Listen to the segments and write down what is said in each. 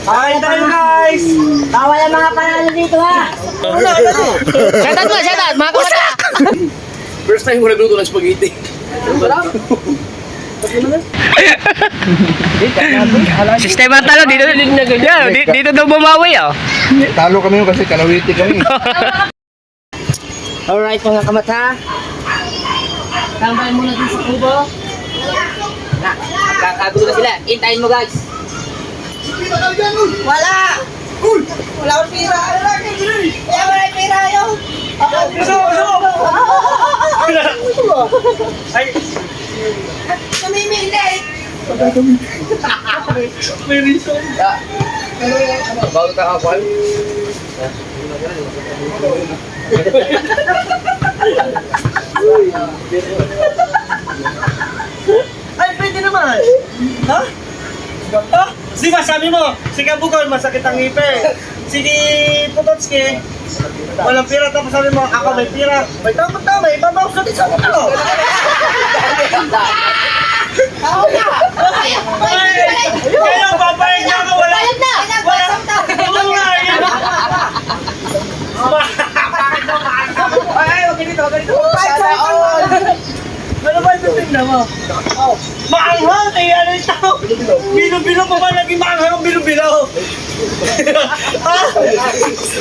Kain tayo guys! Bawal ang mga panalo dito ha! Shoutout, mga kumata! First time ko nagluto ng spaghetti. Sistema talo, dito daw bumawi oh. Talo kami kasi kalawiti kami. Alright mga kamata. Tambay muna din sa kubo. Na, magkakagulo na sila. Hintayin mo guys. Wala! Wala akong pira! Wala akong pira yun! Ay! Namimili! May reason. Bago kakapal. Ay, pwede naman. Ha? Ha? Di ba sabi mo, si Kabukol masakit ang ngipin. Si Pototski, walang pira. Tapos sabi mo, ako may pira. May tama, ibabaw sa isa mo talo. Kaya papayag na ako, wala. Wala nga yun. Ay, wag ganito. Ano ba ito tingnan mo? Maanghang eh, ano ito? Bilo-bilo pa ba naging maanghang ang bilo-bilo? Ha?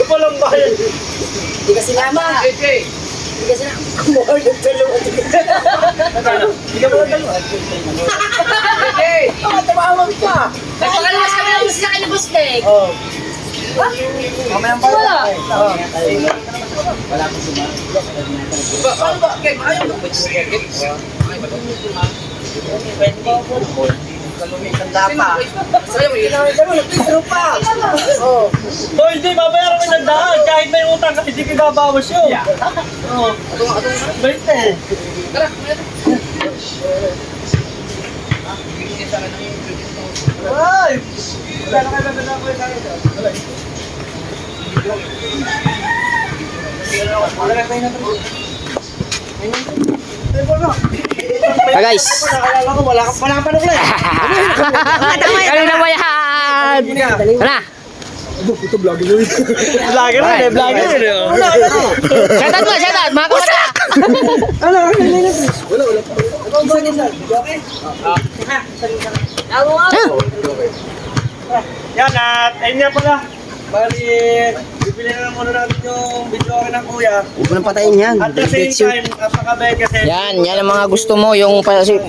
Walang bayan. Hindi kasi nama. Hindi kasi nama. Kumuha ng dalawa. Hindi ka ba ng dalawa? Tumawag ka. Nagpakalawas kami ng sila kayo ni Bustek. Oo. Mamayang pa. Wala. Wala ko suma. Paano ba? Okay, ayaw mo. Kalumi, tanda pa. Sa'yo, nagpipiro pa. Oo. Oh, hindi, babayaran mo ng daan. Kahit may utang, hindi ka babawas yun. Oo. 20. Ay! Wala na kayo babala ko yung kaya dyan. Ah, guys. Nakalala ko, wala ka panukla eh. Kanina ba yan? Wala. Vlogger rin eh, vlogger rin eh. Shoutout, mga kumata! Yan at ayun nga pala. Bali, bibili na muna natin yung video ng kuya. Huwag mo nang patayin yan. At the same time, napakabay kasi. Yan ang mga gusto mo, yung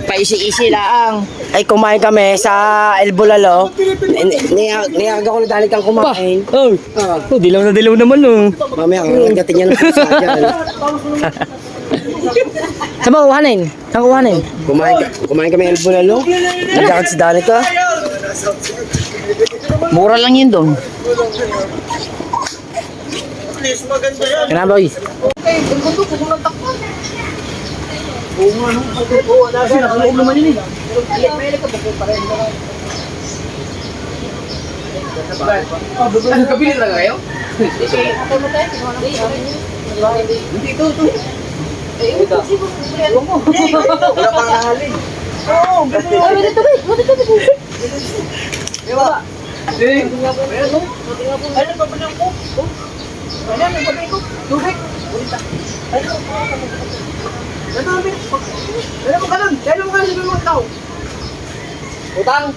paisi-isi lang. Ay, kumain kami sa El Bulalo. Niyag ako na dali kang kumain. Dilaw na dilaw naman oh. Mamaya, kagatin niya ng pusa dyan. Saan ba kuhanin? Saan kuhanin? Kumain kami El Bulalo. Nagkakad si Danica. Mura lang yun doon. Please, maganda yan. Kaya boy. Kabili talaga kayo? Wala pang nahalin. Diba? Ano pa ba ng ko? Ano yung pabili ko? Tubig? Ano mo ka nun? Kailan mo ka nun sabi mo ikaw? Utang?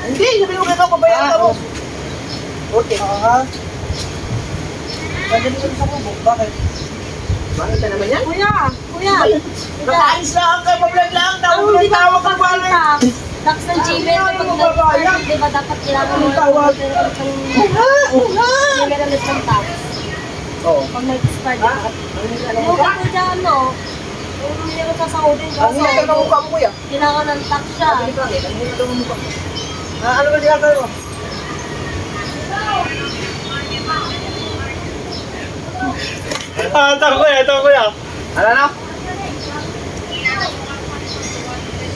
Hindi, sabi mo ikaw, pabayaran ka mo. Okay. Nandiyan ka sa kubo, bakit? Bakit na naman yan? Kuya! Nakaalis lang kayo, pa-vlog lang, tawag ka pa rin. Tax ng Gmail pag nag-order, di ba dapat kailangan mo Tawag. nag-release ng tax? Oo. Pag nag-expire di ba? Yung ako dyan, no? Yung hindi ko sasahodin Ang kasi hina ng mukha mo, kuya. kailangan ng tax siya. Ang hina ng mukha. Ano ba ginagawa mo? Ito kuya. Ano na?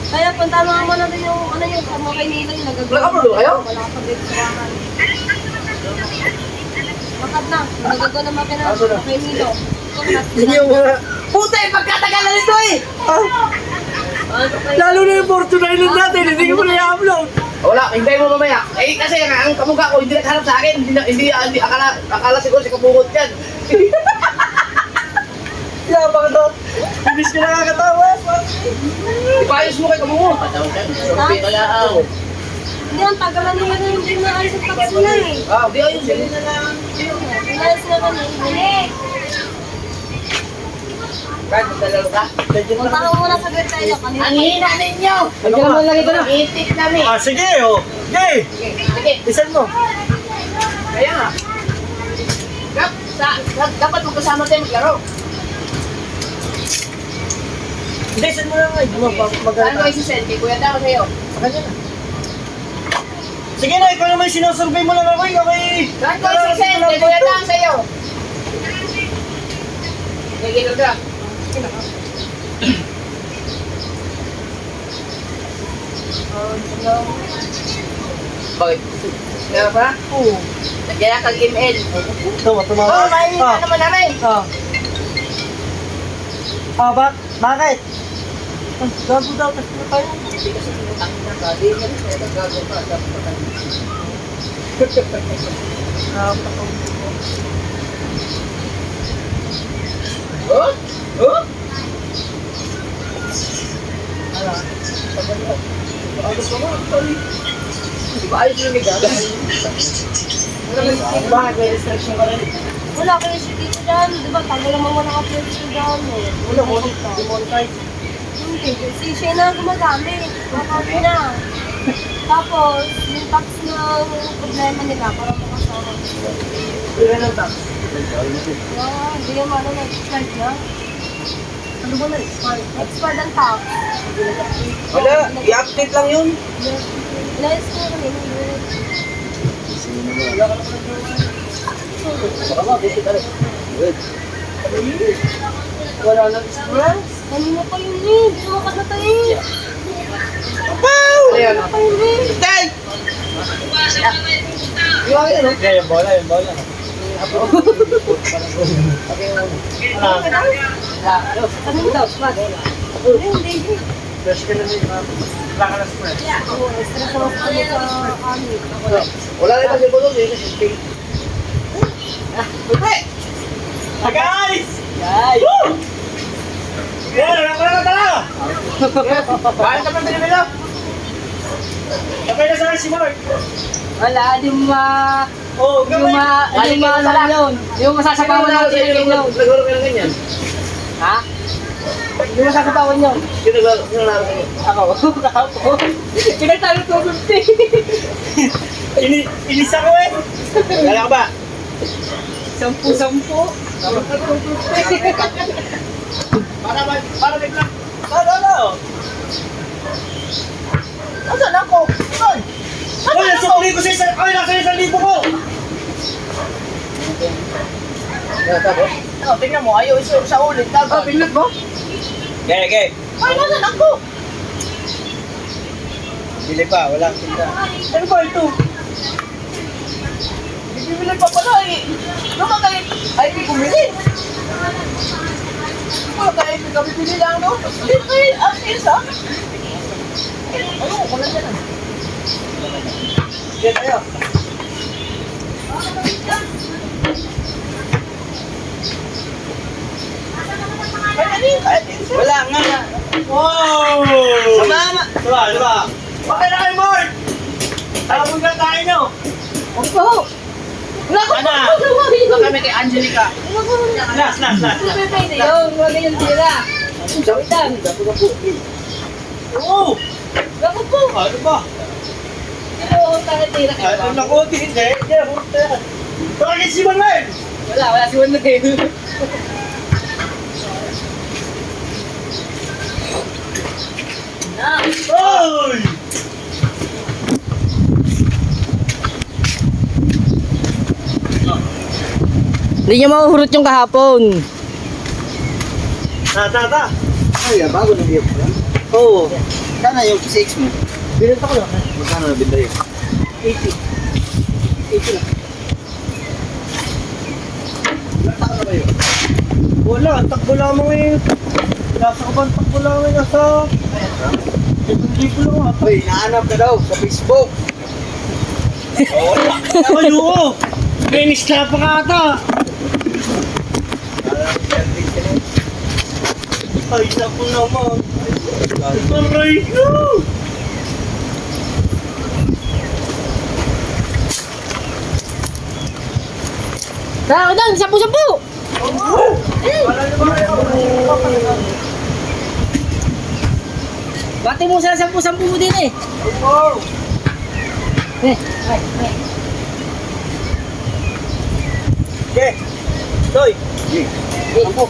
Kaya punta naman natin yung ano yung mga kay Nilo yung nagagawa. Nag-upload kayo? Wala ka pa dito sa bahay. Makat na. Nagagawa naman ka na kay Nilo. Yun yung mga... Puta eh, pagkatagalan nito eh! Lalo na yung Fortune Island natin, hindi ko na i-upload. Wala, hintay mo mamaya. Eh, kasi ang kamukha ko, hindi nagharap sa akin. Hindi akala siguro si kabungot yan. Yeah, bakit to? Bilis ka nakakatawa. Ipayos mo kay kabungot. Sorbi ka lang. Hindi, ang tagalan nila na hindi na ayos ang tax nila eh. Di ayun, sila na lang. Pinayos na kami. Balik. Brad, magdalaro ka? Punta ka muna sa Gertayo. Ang hina ninyo! Ano ka? Itik kami. Ah, sige, oh. Okay. Sige, Isan mo. kaya nga. Dapat magkasama tayo maglaro. Hindi, isan mo lang nga. Saan ko isisend? Kay Kuya Tao sa'yo. Sige na, ikaw naman sinusurvey mo lang ako. Okay. Saan ko isisend? Kay Kuya Tao sa'yo. Kay Ginodra. Bakit? Kaya ba? Oo. Nagyan na kag email. Tumawa. Oo, mahina naman namin. Bakit? Gago daw, tapos na tayo. Hindi kasi pinutang na ka. Di ka rin kaya gago ka. Dapat ka tayo. Oh? Oh? Di ba ayos yung nagagawa? Bakit may restriction ka rin? Wala kayo si Tito dyan. Di ba, tagal naman wala ka pwede siya dyan eh. Wala, demonetize. Hindi, kasi siya na gumagamit. Makakami na. Tapos, yung tax ng problema nila para makasama. Ilan ang tax? Hindi yung ano na expired na. Ano ba na expired? Expired ang tax. Wala, i-update lang yun. Less na kami. Baka mabuti ka rin. Wala nang express. Kanina pa yun eh. Hindi mo makatatayin. Ayan. Kanina pa yun eh. Yung akin, no? Okay, yung bola. Kanina daw, swag. Hindi. Fresh ka na rin, ma'am. Wala ka na express. Oo, stress ako sa amin. Wala rin kasi po doon. Yun kasi spring. Ah, guys! Woo! Yeah, wala ka tala! Bakit ka pa binibilo? Okay na sa akin si Mark. Wala, di mo Oh, gawin. di mo ano yun. Yung masasapawan natin yun. Naglaro ka ng ganyan? Ha? Yung masasapawan yun. Sino naglaro ka ng Ako. Pinagtalo ko 50. Inis ako eh. Wala ka ba? 10-10. Para may plan. Ano? Asan ako? Saan? Uy, nasukli ko sa isang... Ay, nasa 1,000 ko! Tapos? Tingnan mo, ayaw sa ulit. Tapos. Pinag mo? Okay. Ay, nasan ako? Bili pa, wala akong tinda. Ano ba ito? Bibili pa pala eh. Naman kayo, ay di bumili. Wala kayo, kami bili lang, no? Hindi, ang isa. Ano, kung nandiyan na. Yan tayo. Wala nga. Wow! Mama! Diba? Okay na kayo, Mark! Tapos na tayo nyo! Opo! Wala ko Ano? Wala kami kay Angelica. Last. Pwede yun. Huwag yung tira. Sabitan. Oo! Gapot po. Ano ba? Hindi mo ako tira. Ano na ko? Hindi. Bakit si Manuel? Wala si Juan na kayo. Oy! Hindi niya mahuhurot yung kahapon. Ta. Ay, bago na biyok yan. Oo. Sana yung 6 mo. Binenta ko lang. Magkano na binta yun? 80 lang. Saan na ba yun? Wala, takbo lamang eh. Nasa ko ba ang takbo lamang nasa... Libo lang ako. Uy, nahanap ka daw sa Facebook. Ay, oo. May nista pa ka ata. Ay, naku naman. Aray ko. Tara, udang, 10-10! Bati mo sa 10-10 mo din eh. Okay. Toy. Sampu.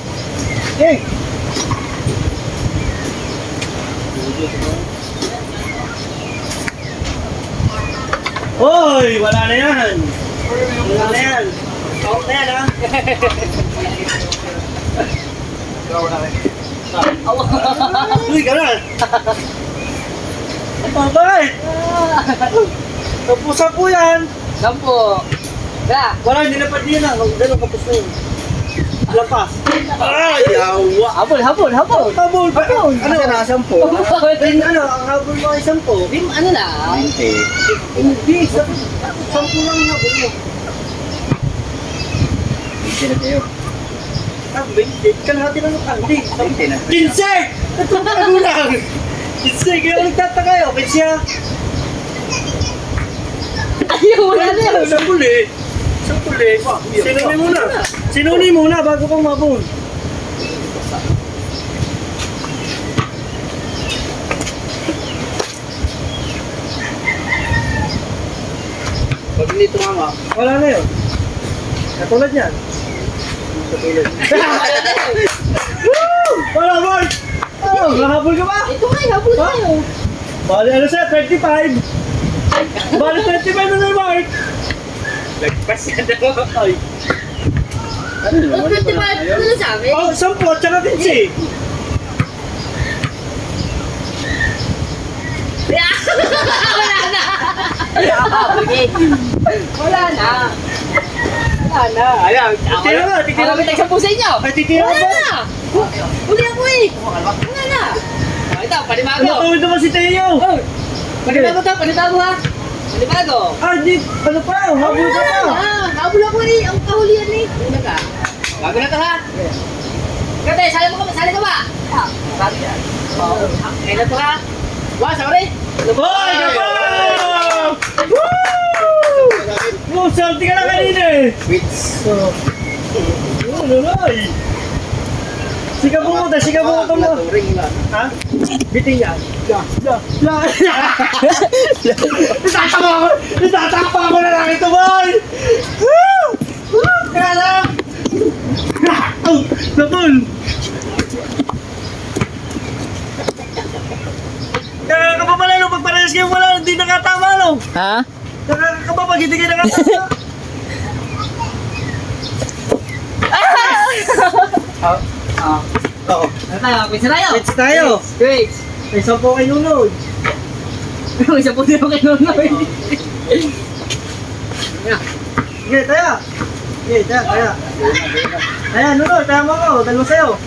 Okay. Hoy, wala na yan. Wala na yan. Out na yan, ha? Uy, ka na. Ang babay. Tapusan po yan. 10. Tara. Wala, hindi na pa din na. Ganun kapos na yun. Lampas. Ay, yawa. Habol. Habol. Ano? na, 10. Ano, ang habol mo ay 10. Ano na? Hindi, 10 lang yung habol mo. Hindi na tayo. Ah, 20. Kalahati lang ang hindi. 20 na. 15! Ito pa lang. 15, kaya nagtataka yun. Kasi siya. Ayaw, wala na yun. Sa puli. Sinuni muna. Sinuni muna bago kang mabun. Pag hindi tumama, Wala na yun. Katulad yan. Wala, Mark! Oh, nahabol ka ba? Ito nga, habol tayo. Bali, ano siya? 25. Bali, 25 na na, Mark. lagpas ka daw. Ay. Ano na sabi? Oh, 10 at saka 15. Wala na. Wala na. Ayan. Titira nga, titira Ako nga. sa pusa inyo. Ay, titira Wala nga. na. Huli ako eh. Wala na. Oh, ito, panibago. Natawid naman si Teo. Oh, panibago to, panibago ha. Panibago. Ah, di, ano pa? Habol ka pa. Habol ako eh. Ang kahulian eh. Una ka. Bago na to ha. Kate, sali ka ba? Sabi yan. Oo. Okay na to ha. Wow, sorry. Hoy, kapag! Woo! Woo, salty ka na kanina eh. Wits. Oh, nanay. Sigaw mo mo. Ring lang. Ha? Biting yan. Itatapa ko na lang ito, boy! Woo! Woo! Kaya lang! Oh, napul! Nakakapapala nung pagparehas kayo wala, hindi nakatama no? Ha? Nakakapapag, hindi kayo nakatama. Oo. Ano tayo? Pizza tayo? Let's tayo. Great. May 10 kay Nunod. Isa po din ako kay Nonoy. Sige, tayo. Sige, tayo. Ayan, Nunod, tama ko. Dalawa sa'yo.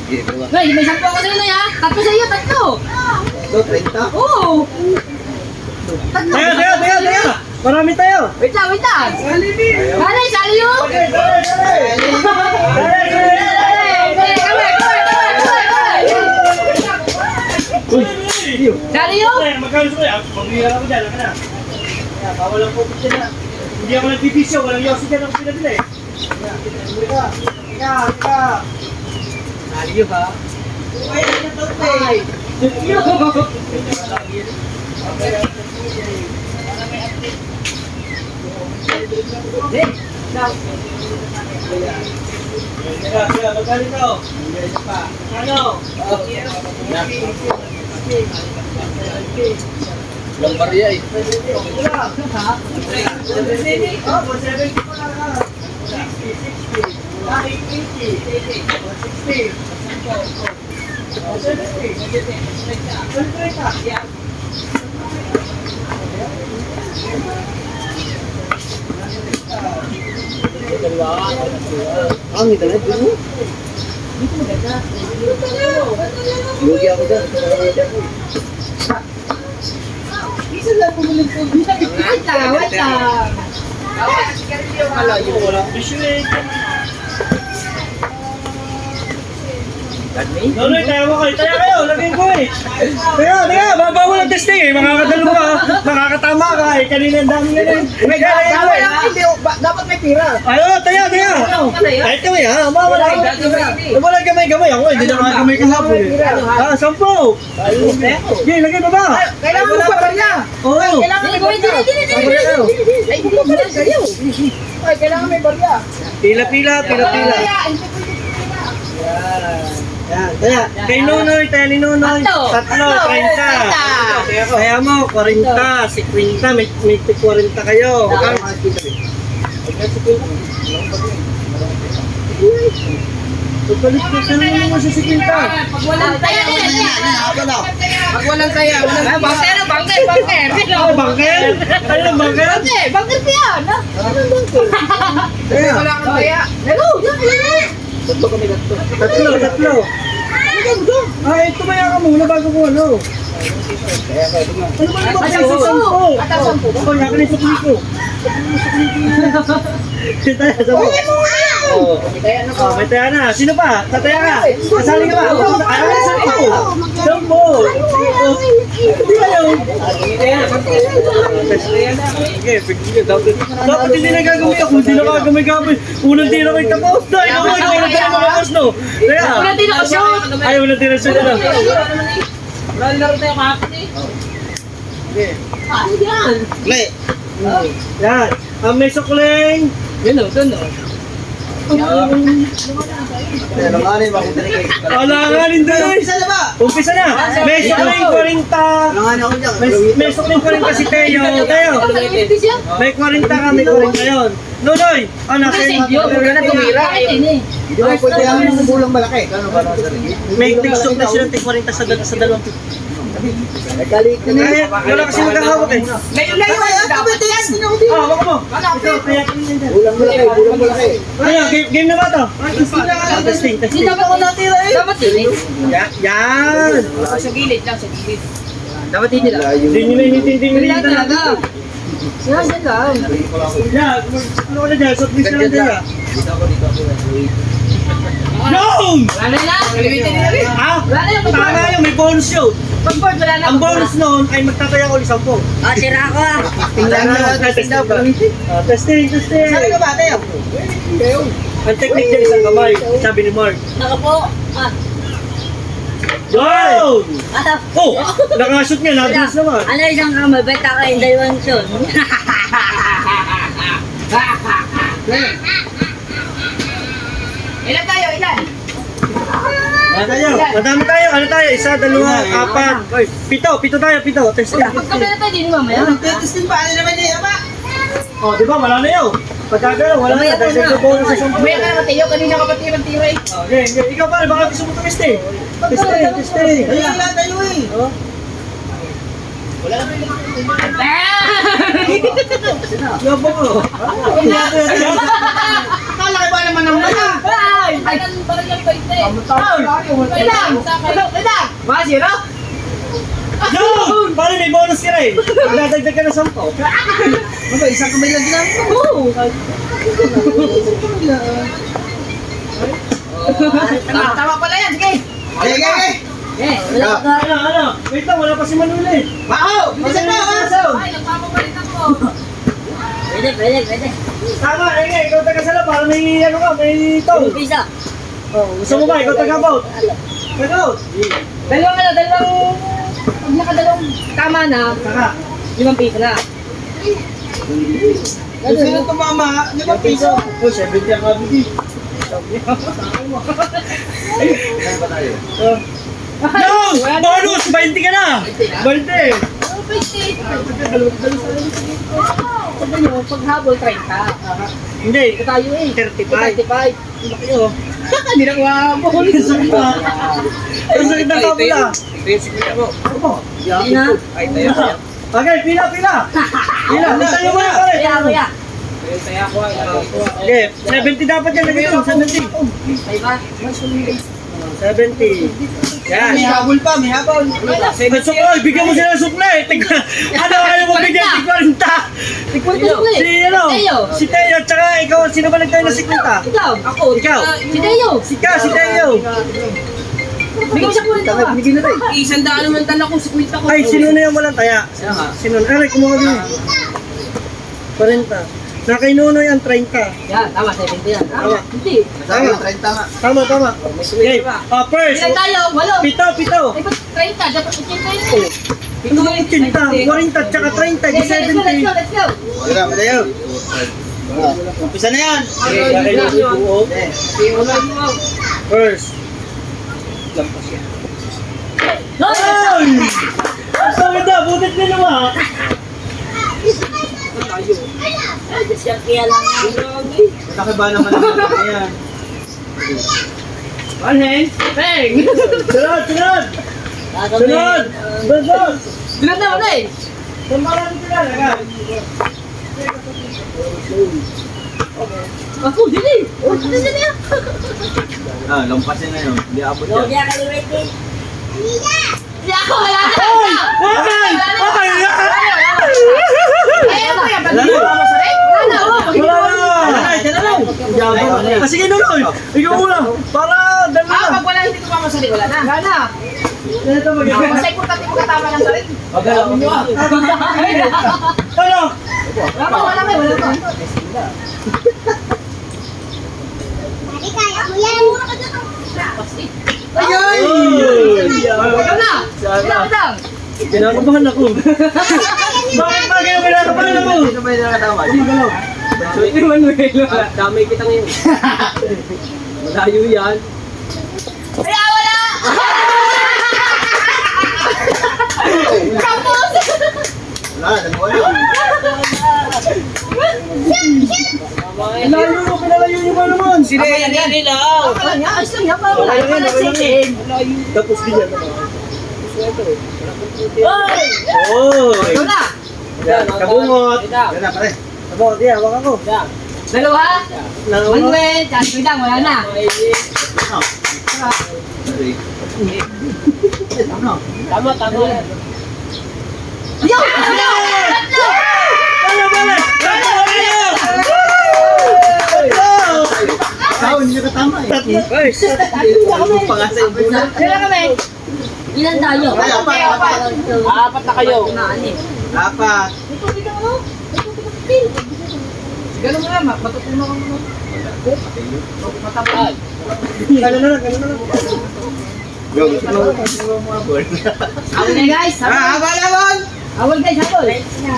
Nay, may 10 ako sa'yo na ha. Tatlo sa'yo, tatlo. 30. Oo. Tatlo. Tayo. Marami tayo. Wait lang. Nanay, sali yun. Sali yun. Magkano sa'yo? Magbihira ako dyan. Ano na? Bawal ang pupit dyan na. Hindi ako nagbipisyo. Walang yosi dyan ako pinabili. Ka. Sali yun ha. Ay, ano to, te? Magkano ito? Ano? Walang barya eh. Ang ito na dito. Lugi ako dyan. Isa lang bumulong po. Wait lang, wait lang. Wala ko issue eh. Nonoy, tayo mo kayo. Tayo kayo, lagyan ko eh. Teka, babawal ang testing eh. Makakadalo ka, makakatama ka eh. Kanina ang dami nga eh. Dapat may tira. Ayo, tayo. Kahit kami ha, mawala ako. Wala gamay-gamay ako eh. Hindi na makagamay ka hapon eh. 10. Sige, lagyan mo ba? Kailangan mo pa niya. Oo. Kailangan may barya. Ay, hindi mo pala kayo. Ay, kailangan may barya. Pila. Yan, kaya, kay Nunoy, tayo ni Nunoy, 3, 30. Kaya mo, 40, 50, may 40 kayo. Pagpalit ko sa naman mo sa 50. Pag walang taya, Pag walang saya, walang bangker. Ano, bangker? Ano ng bangker? Bangker ka yan, ha? Kaya, wala kang saya. tatlo. Ay, tumaya ka muna bago ko ano. Ano ba naman kasi sa 10? Ako, yakin yung sukli ko. Tayo, sabi. May taya na. Sino pa? Tataya ka. Kasali ka ba? Sampo. Hindi kayo. Dapat hindi na gagamay ako. Hindi na gagamay-gamay. Unang di na kayo tapos. Dahil ako, unang di na tapos, no? Kaya. Unang di na shoot. Ay, unang di na shoot na. Wala laro tayo kahapon eh. Play. Yan. Ang may sukling. Alanganin doon. Umpisa na. May sukling 40. May sukling 40 si Teo. May 40 ka, may 40 yun. Nunoy. Ano, Wala na tumira. may tigsok na silang tig 40 sa dalawang tig. Wala kasi magkahawak eh. Layo, Waka mo. Ito, kaya kanina dyan. Ano, game na ba ito? Testing. Dapat yun eh. Yan. Sa gilid lang, sa gilid. Dapat yun nila. Hindi nyo na inintindi mo Wala talaga. Yan lang. Yeah, ano ka na dyan? So, please na lang dyan. No! Wala na. Ha? Wala na yung Tama yun, may bonus yun. pag-board, wala na. Ang bonus noon ay magtataya ko ulit 10. Sira ako ah. Testing. Sabi ko ba, Teo? Ang technique niya isang kamay, sabi ni Mark. Nakapo. Yun! Oh! Nakashoot niya, nabis naman. Ano isang kamay? Ba't ako yung dalawang shot? Ilan tayo? Ilan? Madami tayo. Ano tayo? Isa, dalawa, apat. Ay, pito tayo. Testing. Pagkabi na tayo, di ba mamaya? Testing pa, ano naman niya, ama? Oh, di ba? Wala na yun. Pagkagalaw, wala na. Dahil sa bonus sa 10. May ka naman, Teo, kanina ka pa tira eh. Okay. Ikaw pare, baka gusto mo tumesting. Testing. Kaya lang tayo eh. Oh. Yabo ko. Akala ka ba naman ng mga? Parang yung paite. Masira? Yun! Pare, may bonus ka rin. Dadagdag ka na 10. Ano, isang kamay lang ginamit ko. Tama pala yan, sige. Okay. Ano? Wait lang, wala pa si Manuli. Wow! Bilisan mo, ha? Ay, nagpapapalit ako. Pwede. Tama, ikaw taga-sala para may ano ka, may tol. Pisa. Oh, gusto mo ba? Ikaw taga-bout. Taga-bout. Dalawang, pag nakadalawang tama na, Saka. 5 piso na. Sino tumama? 5 piso. Oh, 70 ang kabili. Yun! Bonus! 20 ka na! 20! Sabi nyo, pag habol 30. Hindi, Ito tayo eh. 35. 35. Laki oh. Hindi na kuhabol. Ang sakit na. Ang sakit na kabula. Hindi na. Okay, pila. Pila, tayo mo na pare. Kuya. Okay, 70 dapat yan. Lagay ito, 70. Ay ba? 70. Yan. May habol pa, may habol. Ay, suklay, bigyan mo sila ng suklay. Ano, ayaw mo bigyan si 40. Si ano? Si Teo, tsaka ikaw, sino ba nagtayo ng 50? Ikaw. Ako. Ikaw. Si Teo. Si Teo. Bigyan mo siya po rin ito ba? Bigyan na tayo. Isang daan naman tala ko, 50 ko. Ay, sino na yung walang taya? Sino? Ay, kumuha din. 40. Na kay Nunoy ang 30. Yan, tama, 70 yan. Tama. Hindi. Tama. 30 nga. Tama. Okay. First. Ilan tayo? Walo. Pito. Ay, ba't 30? Dapat 80 yun. Ito ang 80, 40, tsaka 30, Let's go, let's go, 70. let's go. Wala pa tayo. Umpisa na yan. First. Hoy! Ay! Ang sakit na, butit na naman. Kaya lang. Nakakiba naman naman yan. One hand. Bang! Sunod. Sunod. Bilang na, wala eh. Sambalan sila, lagan. Ako, dili. Oh, ano na niya? Lampasin na yun. Hindi abot yan. Hindi ako, wala na. Ay! Ayaw mo yan, ba't Wala di na. mo mamasarap? Wala na, oh. Wala na. Sige, Nunoy. Ikaw muna. Para dalawa. Pag wala hindi ko mamasarap, wala na. Wala na. Ito magiging. Masay ko pati mo katama ng sarit. Pagkalapin nyo ah. Ano? Wala pa. Ay! Ikaw na. Bilang. Kinakabahan ako. Bakit ba kayo kinakabahan ako? Sino ba yung nakatama? So, hindi Manuel. Damay kita ngayon. Malayo yan. Kaya wala. Kapos. Wala, dalawa yun. Layo mo, pinalayo nyo ba naman? Sino yan yan? Ayos lang yan. Wala Okay lang yan. Tapos din yan. Oh! Ikaw na. Kabungot. Yan na, pare. Kabungot, yan, wag ako. Dalawa. Nangungot. Manuel. Tsaka lang. Wala na. Tama. Ayaw. Tatlo. Talo, balik! Ikaw, hindi ka tama eh. Tatlo. Pangasay yung bulan. Wala kami. Ilan tayo? Apat na kayo. Apat. Ganun mo na. Matutunan ka mo. Matapal. Gano'n na lang. Go, gusto mo. Awal na guys. Habal! Awal guys. Awal.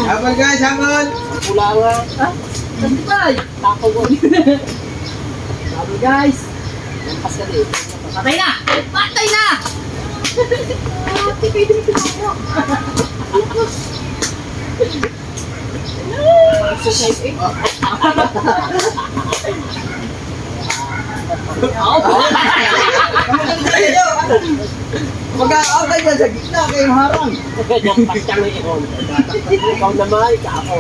Habal guys, habal! Pula nga. Ah? Sandi tayo. Tako ko. Awal guys. Lampas ka din. Patay na. Patay na. Mag-aakay dyan sa gitna, kayo harang. Ikaw naman. Ako.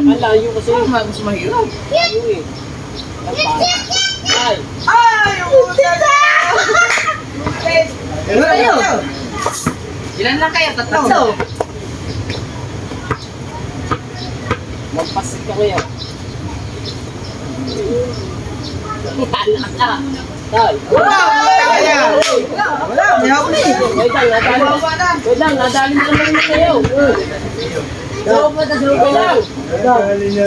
Malayo kasi. Mas mahirap. Ay. Tayo! Ilan lang kayo? Tatlo. Magpasit ka kuya. Tay. Wala! Wala, may hapon eh. Wait lang, nadali mo naman yung kayo. Saan pa na saan lang?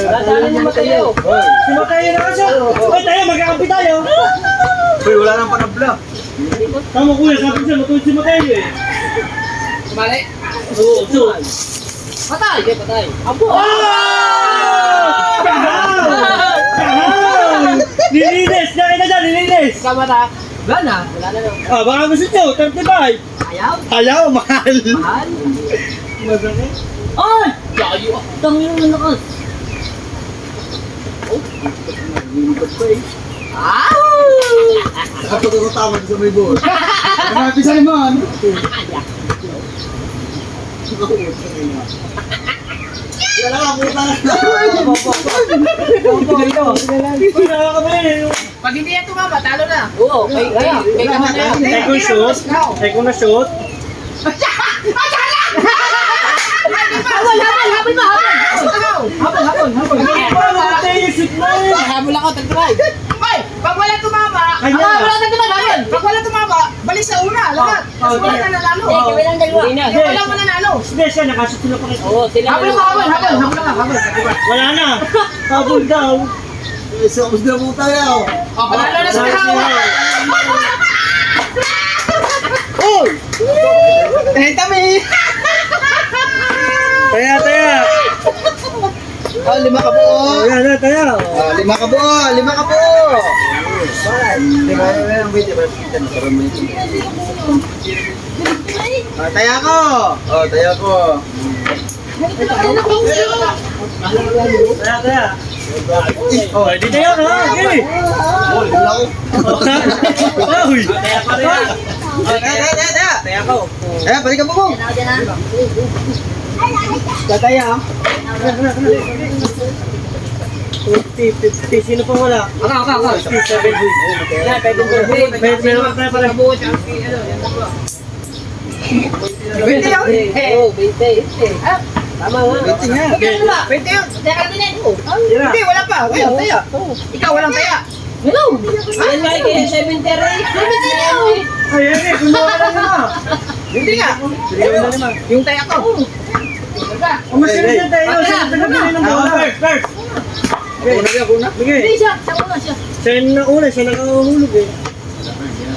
Nadali naman kayo. Sumatayo na kasi. Ay, tayo, magkakampi tayo. Uy, wala nang panabla. Tama kuya, sabi siya, matuwid si Mateo eh. Sumali. Oo, so. Patay! Okay, patay. Abo! Nilinis! Nakita dyan, nilinis! Kasama na. Wala na. Wala na lang. Ah, baka gusto nyo, 35! Ayaw. Ayaw, mahal! Mahal. Masakit? Ay! Layo ah. Tangin mo nakas. Ah! Kapag ako tama sa may board. Marami sa naman. Wala ka, puta na. Pag hindi yan tumama, talo na. Oo, kay kamay na yan. Ay kung shoot. Ay kung na-shoot. Habol ako, tag-try. Ay, pag wala tumama, Kanya na. Wala tag-try. pag wala tumama, balik sa una, lahat. Kasi wala na nanalo. Kami lang dalawa. Hindi na. Wala mo nanalo. Hindi siya, nakashoot na pa kayo. Oo, sila. Habol mo, habol na. Wala na. Habol daw. So, mas na po tayo. O, panalo na sa kahawa. Taya. Oh, 5 ka buo. Ayan na, taya. Oh, 5 ka buo. 5 ka buo. Oh, taya ko. Oh, taya ko. Taya. Oh, di tayo ka. Okay. Oh, wala ko. Uy. Taya pa rin. Taya. Taya ko. Taya, balik ka buo. Tataya. 50. Sino pa wala? Ako. 50, 70. Yan, pwede mo. Meron tayo pala. Pwede yun. Oo, 20. Tama nga. Pwede nga. Pwede yun. Teka, ganyan. Hindi, wala pa. Wala, taya. Ikaw, walang taya. Hello. Yan nga kay 70 rin. 70 yan. Ayan eh, kumuha ka lang naman. Hindi nga. Yung taya ko. Kung masunod na tayo, sino tagabili ng bola? First. Una. Bigay. Hindi siya. Siya una siya. Siya yung nauna, siya nakahulog eh.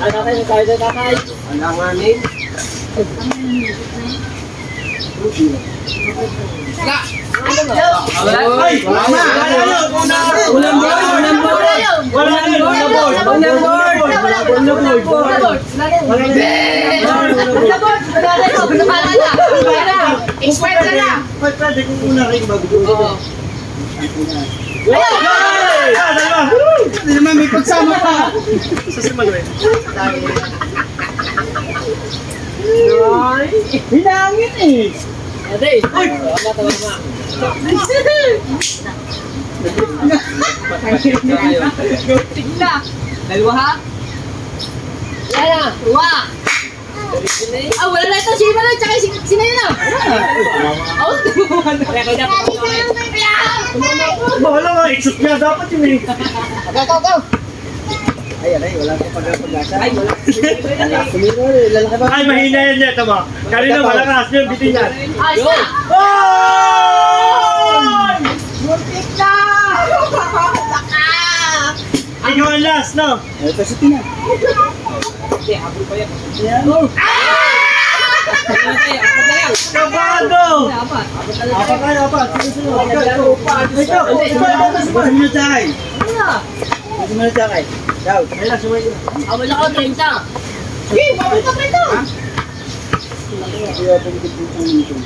Ano kayo tayo na kakay? Alanganin. Nga. Ay! Wala na. Walang board! Expired na na. Pwede kung una rin bago. Oo. Dalawa! Hindi naman may pagsama pa. Sa si Manuel. Hinangin eh! Ate. Tama, tama. Tigna. Dalawa ha? Yan na. Dua. Ah, wala na ito. Sino na? Tsaka sino yun ah? Oh, kaya kayo dapat. Bahala nga, i-shoot niya dapat yun eh. Go. Ay, wala ko pag-asa. Ay, wala. Sumiro, lalaki ba? Ay, mahina yan niya, tama. Kanina malakas niya, bitin yan. Ayos na. Oh! Muntik na. Ikaw ang last, no? Ito si Tina. Hindi, habol pa yan. Kabado! Apat. Apat tayo, apat. Sunod. Ikaw, Sumasin mo na tsakay. Ano? Sumasin mo na tsakay. Daw. Ayun, sumay ko. Awal ako, 30. Hey, babalik ka pa ito. Kaya pagkikita nito.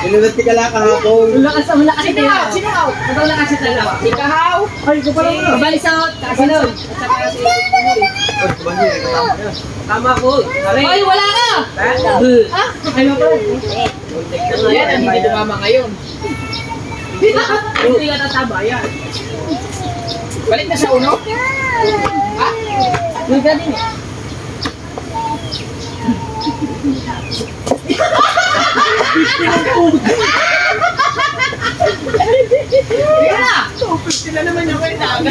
Binulat ka lang kahapon. Wala kasi Sino out? Sino out? Wala kasi dalawa. Si Kahaw. Ay, ikaw pala muna. Balik sa kasunod. At saka si Tama ko. Ay, wala ka! Ah? Ay, wala ka. Yan, ang hindi tumama ngayon. Hindi ka tataba yan. Balik na sa uno. Ha? Yung galing eh. Yan na! Sila naman yung kwenta.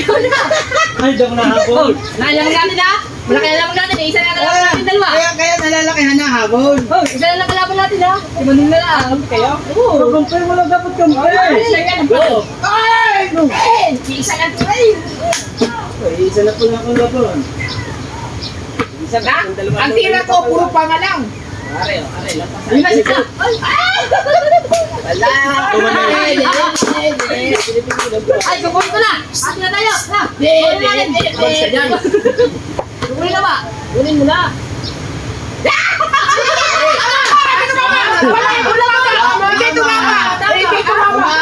Ay, daw na habol. Nailang natin ha? Malaki na lang natin eh. Isa na lang natin dalawa. Kaya nalalakihan na habon. Oh, isa na lang kalaban natin ha? Si Manong na lang. Kayo? Oo. Kampay, wala dapat kampay. Isa yan. Go! Ay! Isa lang tuloy. Isa na po na akong labon. Isa Na? Ang tira ko, puro panga lang. Are, lampasan. Yun na siya. Ay! Wala. Ay, kukunin ko na! Ate na tayo! Ha? Kukunin natin! Basta dyan! Kukunin na ba? Kukunin mo na! Wala ka! Hindi tumama! Hindi tumama!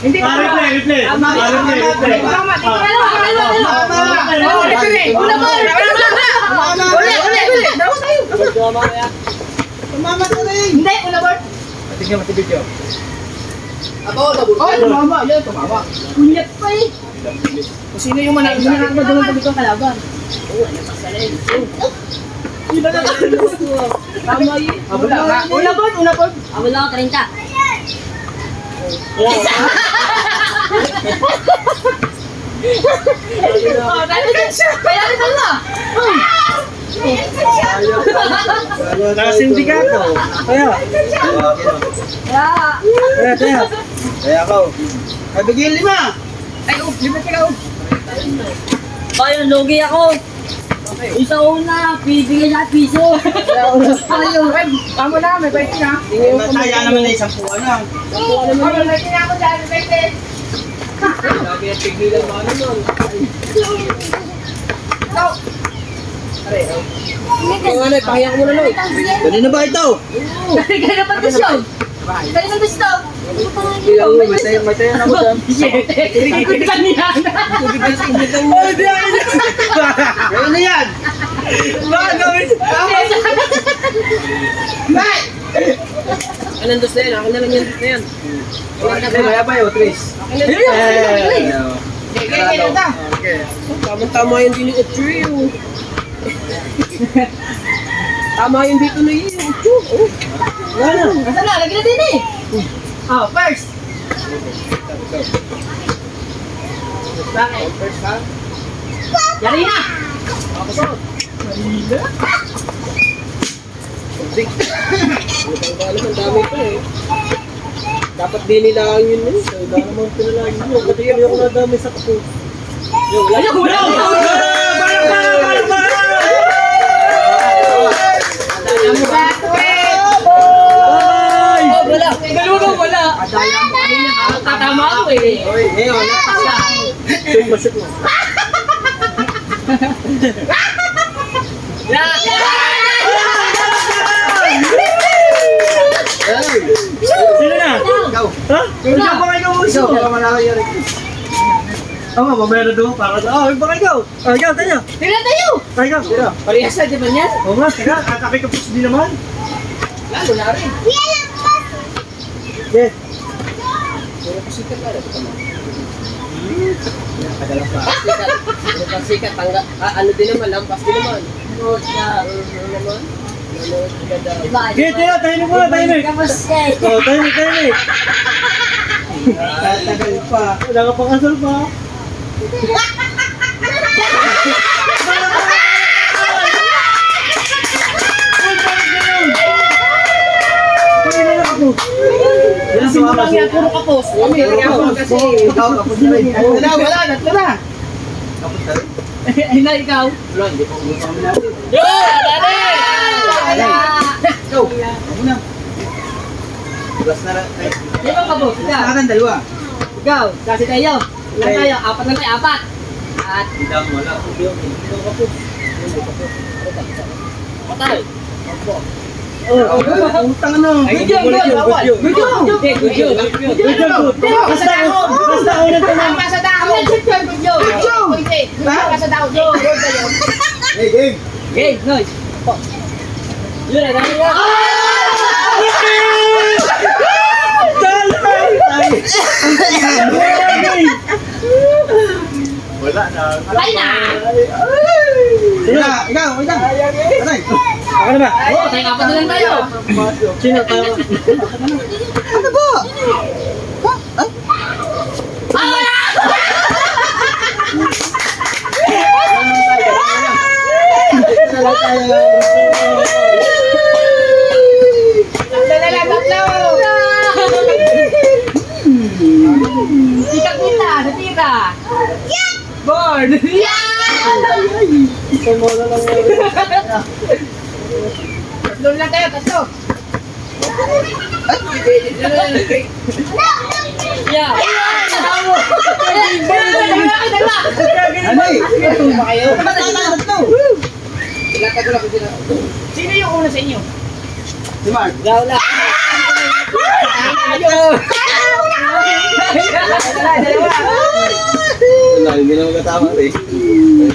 Hindi ka Replay. Tama. Replay. Tama. Tumama ka rin. Hindi, una bar. Tingnan mo sa video. Ay, tumama. Yan, tumama. Kunyat pa eh. Kung sino yung manakamadungan pa dito ang kalaban? Oo, ano pa sa rin. Tama yun. Una bar. Abol ako, 30. Oh, dahil din siya. Kaya rin na. Nakasindikato. Kaya. Kaya. Kaya ako. Ay, bigyan 5. Ay, libat ka oh. Ayun, logi ako. Isa una, bibigyan sa piso. Ayun, tama na, may pwede na. Mataya naman na 10 ano. Ay, may pwede na ako dyan, may pwede. Lagi ang pigilan mo ano nun. Ikaw. Yung ano, ipakiyang mo na nun. Kanina ba ito? Kaya na patisyon. Kaya na gusto. Bigyan mo, may tayo na ako dyan. Ikot ka niya. Ay, di ako. Ayun na yan. Bakit gawin? Anong dos na yan? Akin na lang yan dos na yan. Kaya ba yun, Tris? Tama-tama yung din yung trio. Tama yung dito na yun. Asa na, lagi na din eh. Oh, first. Bakit? First ha? Yari na. Ang dami pa eh. Dapat din nila yun eh. So, wala naman pinalagin yun. Kasi yung ako nadami sa kapo. Yung wala. Ayaw, wala. Wala. Galunong wala. Adaya mo kanina. Tatama ako eh. Oy, ngayon. Yung masip mo. Sino na? Ikaw. Ha? Hindi ba kayo uso? Ikaw, malaki yan. Oo, mamaya na doon para sa... Oh, ba kayo? Oh, ikaw, tayo. Tingnan tayo. Tayo. Sino? Parehas na, di ba niyan? Oo nga, teka. Atake ka puso din naman. Lalo na rin. Yes. Puro pasikat na rin. Kadalang pa. Puro pasikat. Ano din naman, lampas din naman. Ano naman? Okay, tayo. Tayo muna, tayo na. Oh, tayo na. Tatagal pa. Wala ka pang asal pa. Simulang yan, puro kapos. Kami, kapos kasi. Ikaw, kapos na rin. Wala, nato na. Kapos na rin. Ay na, ikaw. Wala, hindi pa umusama natin. Ikaw, ako na. Plus na rin. Di ba kapos? Sa Ikaw. akin, dalawa. Ikaw. Kasi tayo. Ilan tayo? Apat na tayo, apat. At Hindi ako wala. Ikaw kapos. Hindi kapos. patay. Utang ano. Good job, good job. Good job. Good job. Good job, good. Basta unang tumama. Pasa dahon. Good job. Good job. Good job. Pasa dahon. Good job. Hey, game. Okay, nice. Yun na, dahil na. Wala na. Patay na. Sino? Ikaw. Patay. Ako na ba? Oo, tayo apat na lang tayo. Sino? Tayo. Ano ba? Tatlo. Tika kita, natira. Board. Tatlo lang tayo, tatlo. Yeah. Ano eh? Ito ba kayo? Ilatag ko lang sila. Sino yung una sa inyo? Si Mark. Wala. Dalawa. Wala, hindi na magkatama eh.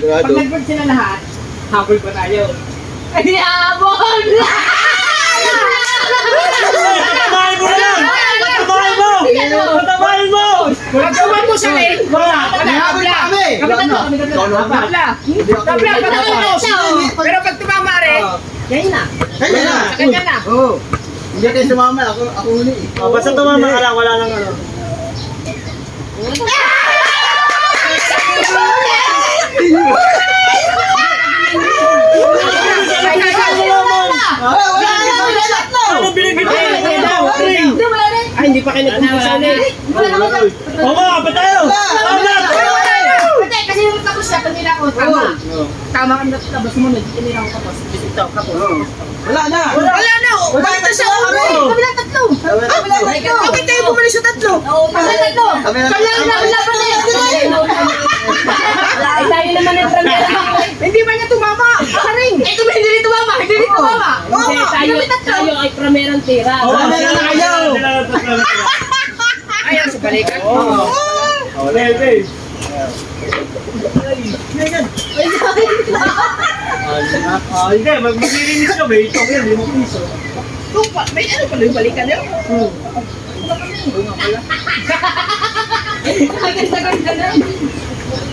Pag nag-board sila lahat, habol pa tayo. Ay, habol! Patamahin mo na lang! Patamahin mo! Patamahin mo! Pagkawan mo siya eh. Wala, habla. Kami tatlo. Habla. Habla, patapos. Pero pag tumama rin, yan na. Kaya na! Sa kanya na. Oo. Hindi kayo sumama, ako huli eh. Oh, basta tumama ka lang, wala nang ano. Ano binigyan mo? Ay, hindi pa kayo nagpupusan eh. Oo nga, ba't tayo? Hindi, kasi yung tapos siya, pag nila ko, tama. Tama kang tapos mo, nila ko tapos. Ito, tapos. Wala na! Wala na! Balik na siya! Kami lang tatlo! Bakit kayo bumalik sa tatlo? Kami lang tatlo! Kami lang- Kami lang laban eh! Ay, tayo naman ang trangera. Hindi ba niya tumama? Karing! Eh, hindi rin tumama! Hindi rin tumama! Hindi, tayo ay pramerang tira. Ayaw sa balikan. Hindi, maglilinis ka, may ito yan, 5 piso. Tupa, may ano pala yung balikan niyo?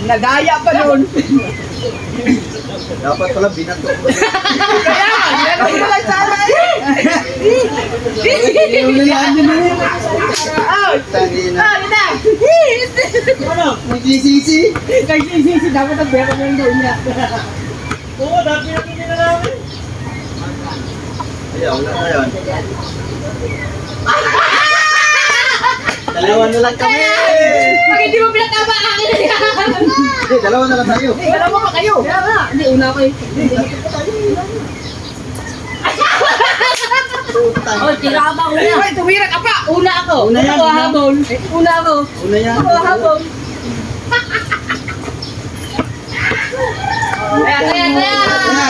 Nagaya pa nun. Dapat pala binato. Kaya, ginagawa ko lang sana eh. Yung nilaan nyo na yun. Tangina. Gina! Ano? Nagsisisi. Nagsisisi, dapat ang bera mo yung doon niya. Oo, dati natin na namin. Ayaw, wala na yun. Dalawa na lang kami. Pag hindi mo pinatama, akin na yan. Hindi, dalawa na lang tayo. Dalawa pa kayo. Hindi, una ko eh. Oh, tira ka ba una? Ay, tumira ka pa. Una ako. Una yan, Ako una. habol. Una ako. Una yan. Ako habol. Kaya.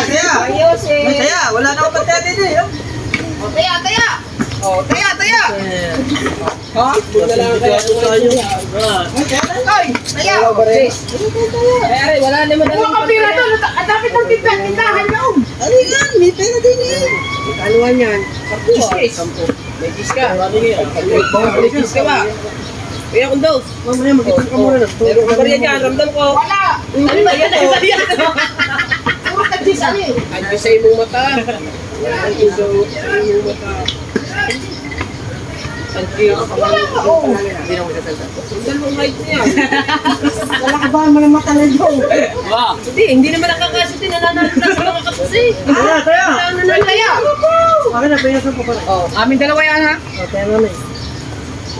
Kaya. Ayusin. Kaya, wala na akong patete din eh. O, taya. O, taya. Ha? Wala lang kaya tayo. Ay, taya. Ay, wala naman. Huwag kang pira to. Ang dami ng tindahan loob. Aligan, may pera din eh. Kaluan yan. 10. May kiss ka. May kiss ka ba? Kaya kung dos. Mamaya mag-isang ka muna. Meron ka ba riyan dyan? Ramdam ko. Wala. Ano ba yan? Puro kagis ano eh. Kagis sa imong mata. Kagis sa imong mata. Kagis. Hindi na magsasalta. Dalawang height niya. Wala ka ba ng mata na yun? Hindi naman nakakasutin. Nananalita sa mga kapsi. Taya! Kaya. Akin na, pinasan ko pala. Oh, amin dalawa yan ha. Taya na eh.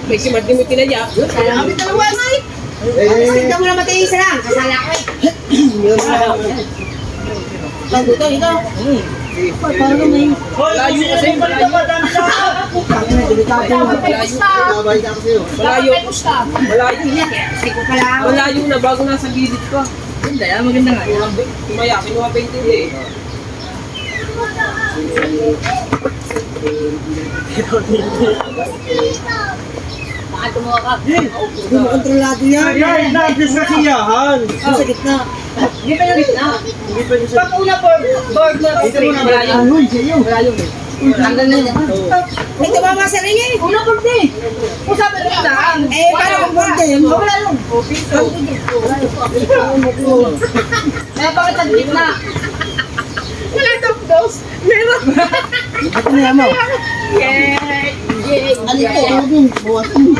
May simad din mo tinadya. Amin dalawa nga eh. Eh, mo naman tayo isa lang. Kasala ko eh. Dito. paano may... Layo kasi. Malayo pa, dami na. Nabay ako sa'yo. Malayo. Malayo na bago nasa gilid ka. Maganda nga. Tumaya, kinuha 20 eh. Baka tumuha ka. Hindi mo kontrolado yan. Ay, na-adjust kasi yan. Yung sa gitna. Hindi pa yung gitna. Hindi pa siya. Pag una board na. Malayo. Ahoy, sa'yo. Malayo eh. Tanggal na yan. May tumama sa ring eh. Una board eh. Kung sabi na lang. Eh, paano kung board yan? Wala yung. Eh, bakit ang gitna? Wala daw dos. Meron. Ito na yan mo. Yay! Ano ito? Ano din? Buwasan.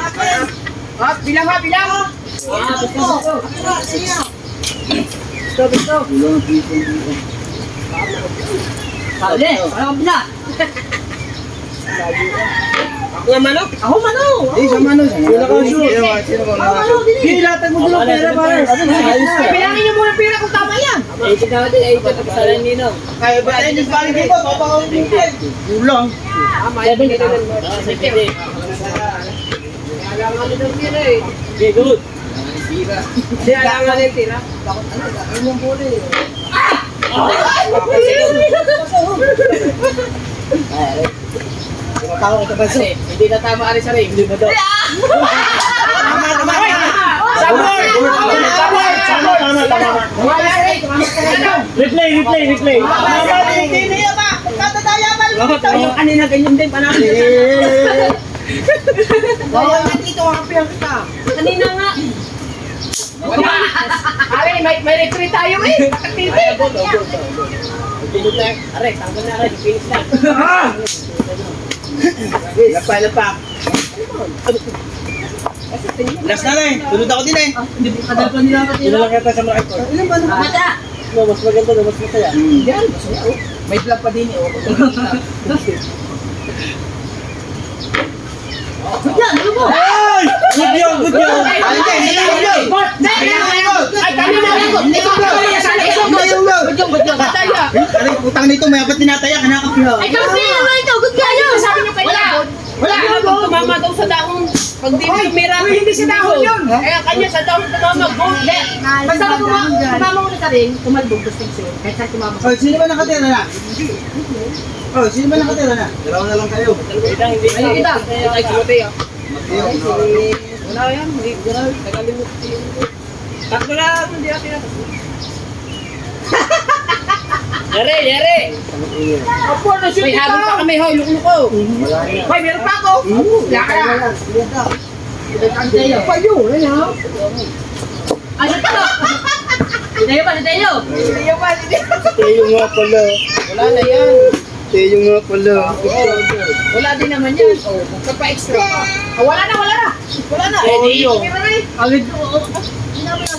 Ah, bilang ha, bilang. Gusto. Sabi, walang bila. Ako nga manok. Ako manok. Eh, sa mano. Wala ka shoot. Ako manok din eh. Hindi, latag mo doon ang pera para. Bilangin niyo muna pera kung tama yan. Eh, ito natin, eh, ito kapasalan nino. Kaya ba tayo yung balik dito? Papakawin dito. Kulang. Sabi nito lang. Sige. Alangan nito ng tira eh. Okay, good. Hindi, alangan nito tira. Ano mong puli? Hindi na tama ari sa ring. Hindi mo daw. Tama, tama. Sabor! Tama. Replay. Hindi niya ba? Magkatadaya ba? Yung kanina ganyan din, panalo. Bawal na dito, makapihan kita. Kanina nga. Pare, may retreat tayo eh. Nakatiti. Are, tanggal na rin. Finish na. Lapak. Last na lang. Sunod ako din eh. Kadal pa nila ako Sino lang kita sa mga ito? Ilan ba na? Mata. No, mas maganda na, mas masaya. Yan, masaya oh. May vlog pa din eh. oh. Yan, ano mo? Ay! Good yun! Ay, kanina ikot. Kataya. Aray, putang nito, may apat tinataya, kanakapiha. Ay, kampi naman ito. Good kayo. Sabi niyo kayo. Wala ka ba? Tumama daw sa dahon. Pag di mo tumira. Hindi sa dahon yun. Kaya kanya sa dahon tumama. Basta tumama mo na sa ring, tumalbog, gusto yung sa'yo. Kahit saan tumama. Oh, sino ba nakatira na? Oh, sino ba nakatira na? Dalawa na lang kayo. Ayun kita. Ay, sumuti ah. Mateo. Wala yan. Hindi. Nakalimutin. Tatlo lang. Hindi natin. Yere! Opo, na-shoot May kita! habol pa kami, hoy, luko. Hoy, meron pa ako! Yaka! Pa yun, ano? Ano ito? Tayo pa, tayo. Tayo nga pala. Wala na yan. Tayo nga pala. Wala din naman yan. Oh, magpa-extra pa. Wala na! Wala na! Oyo. Agad ko.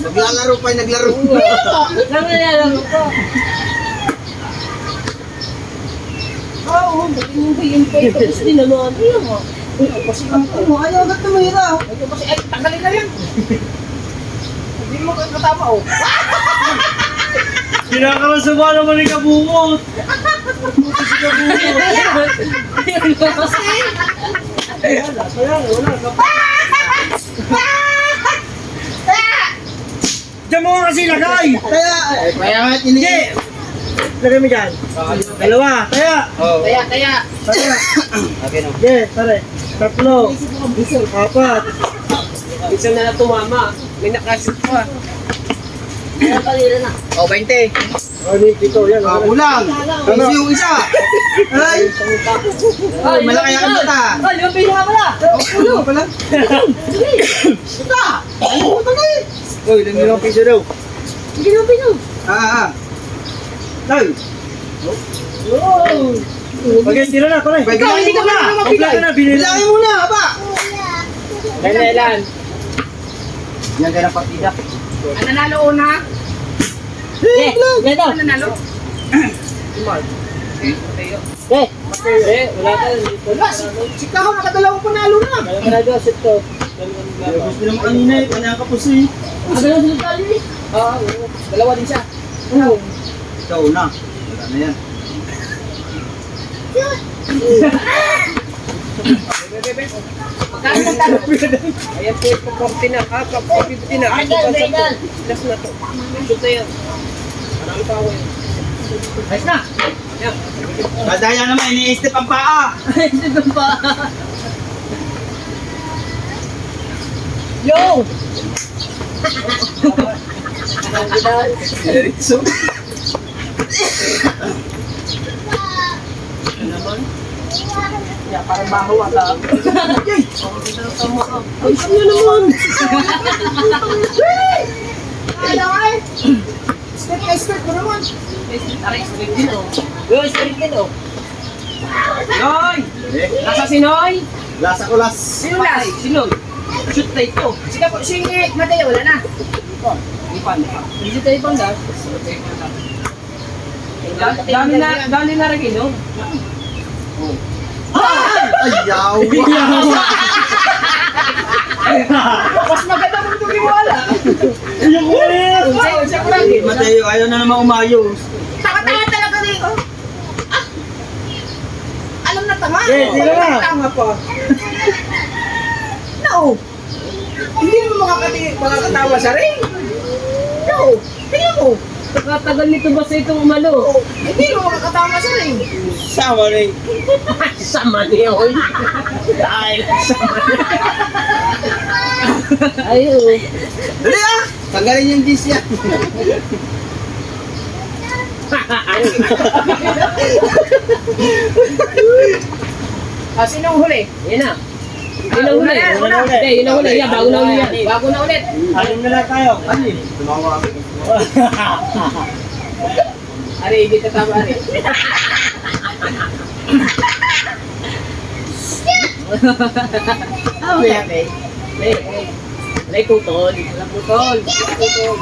Naglalaro pa, naglaro. Nangyayari ko. Oo, hindi pa ito. Tapos din naman. Ayun mo. Kasi mo, ayaw agad tumira. Ito kasi, ay, tanggalin na yan. Hindi mo katama, oh. Kinakarasama naman ni Kabungot. Diyan mo nga kasi lagay. Kaya nga hindi. Lagay mo dyan. Dalawa. Kaya. Taya. Yes, pare. Tatlo. Apat. Isa na na tumama. May nakasit pa. Kaya palira na. O, 20. Ano ito? Yan. Kulang. Kasi yung isa. Ay, Ay, malaki ang kita. Ay, yung pila ka pala. Ano pala? Ito. Uy, lang piso daw. Sige yung pila. Ay, Okay, tira na, pare. Ikaw, hindi ka na. Kompleto na, binili. bilangin mo na, ba? Danelan. Yan kayo ng partida. Ang nanalo una. Ito. Ang nanalo. Wala ka. Wala, si Kaho nakadalawang panalo na. Wala sit to. Gusto naman kanina eh, panakapos eh. Ano yung sinutali ni? Oo. Dalawa din siya. Ikaw na. Wala na yan. Magkano ang talo? Ayan po, 40 na. 50 na. Ay, dal, dal. Last na to. Shoot na yan. Marami pa ako yan. Ayos na. Kadaya naman, ini-step ang paa. Ito pa. Yo! Diretso. Parang baho ata. Ayos na naman. Step ko naman. Aray, straight din oh. Yo, straight din oh. Noy! Nasa si Noy? Lasa ko las. Sino last? Sino? Shoot na ito. Sige po, si Mateo, wala na. Hindi tayo pang gas. Dali na rin, no? Ayaw. Mas maganda mo ito wala. Ayun ko eh. Unsa ko lang. Mateo, ayaw na naman umayos. Tanga-tanga talaga rin. Alam na tama. Tira na. Tama pa. No. Hindi mo makakatawa sa ring. No. Tingnan mo. Nakatagal nito ba sa itong umalo? Hindi mo makakatawa sa ring. Sama rin. Sama niya, oy. Dahil sama. Ay, oo. Dali ah! Tanggalin yung jeans niya. Sinong huli? Yan na. Yun ang huli. Hindi, yun ang huli. Yan, bago na ulit yan. Bago na ulit. Alim na lang tayo. Ano eh? Tumawa ako. Ari, hindi ka tama, Ari. Ah, wala, May. May putol. Wala putol. Putol.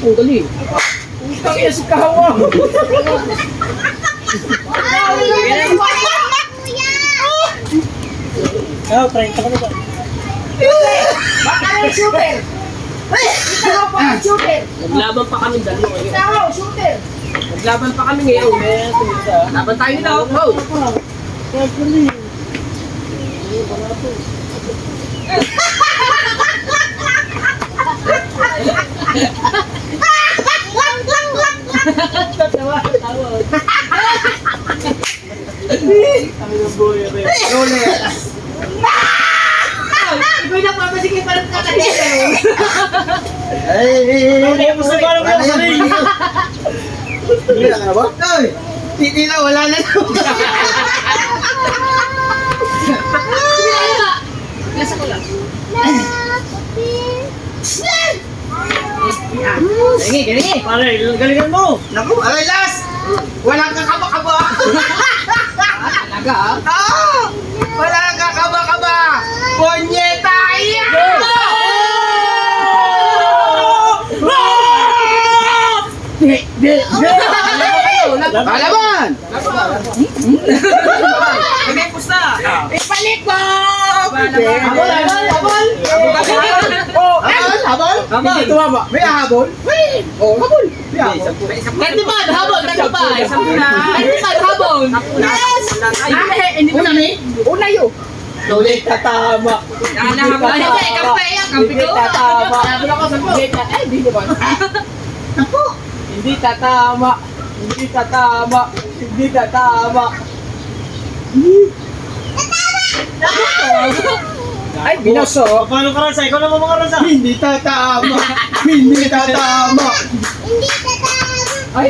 Ang galing. Putang ina si Kahawa. Oh, 30 ka na ba? Baka yung shooter! Ikaw pa ang shooter! Naglaban pa kami dalawa. Ikaw, shooter! Naglaban pa kami ngayon. Laban tayo nila. Go! Tawa, tawa. Ikaw na papasigay pa lang kakahita. Ay, gusto ko alam yung sarili. Hindi na ka na ba? Ay! Hindi na, wala na. Nasa ko lang. Sige, sige. Pare, galingan mo. Naku, aray last! Walang kakaba-kaba! Talaga, ah. Ah! Walang kakaba-kaba! Ponyeta! Iya! Palaban! May pusta. Ipalit mo! Habol, habol, habol! Oh, habol? Habol? Hindi tumama. May habol? Oh, habol. May habol. Tagtipad, habol, tagtipad. Tagtipad, habol. Yes! Una mi? Una yun! Ulit tatama. Hindi, kampe yan, kampe Hindi ko. tatama. Sabi ako sa Ay, hindi naman. Hindi tatama. Hindi tatama. Hindi tatama. Ay, binaso. Paano ka rasa? Ikaw naman mga rasa. Hindi tatama. Hindi tatama. Ay,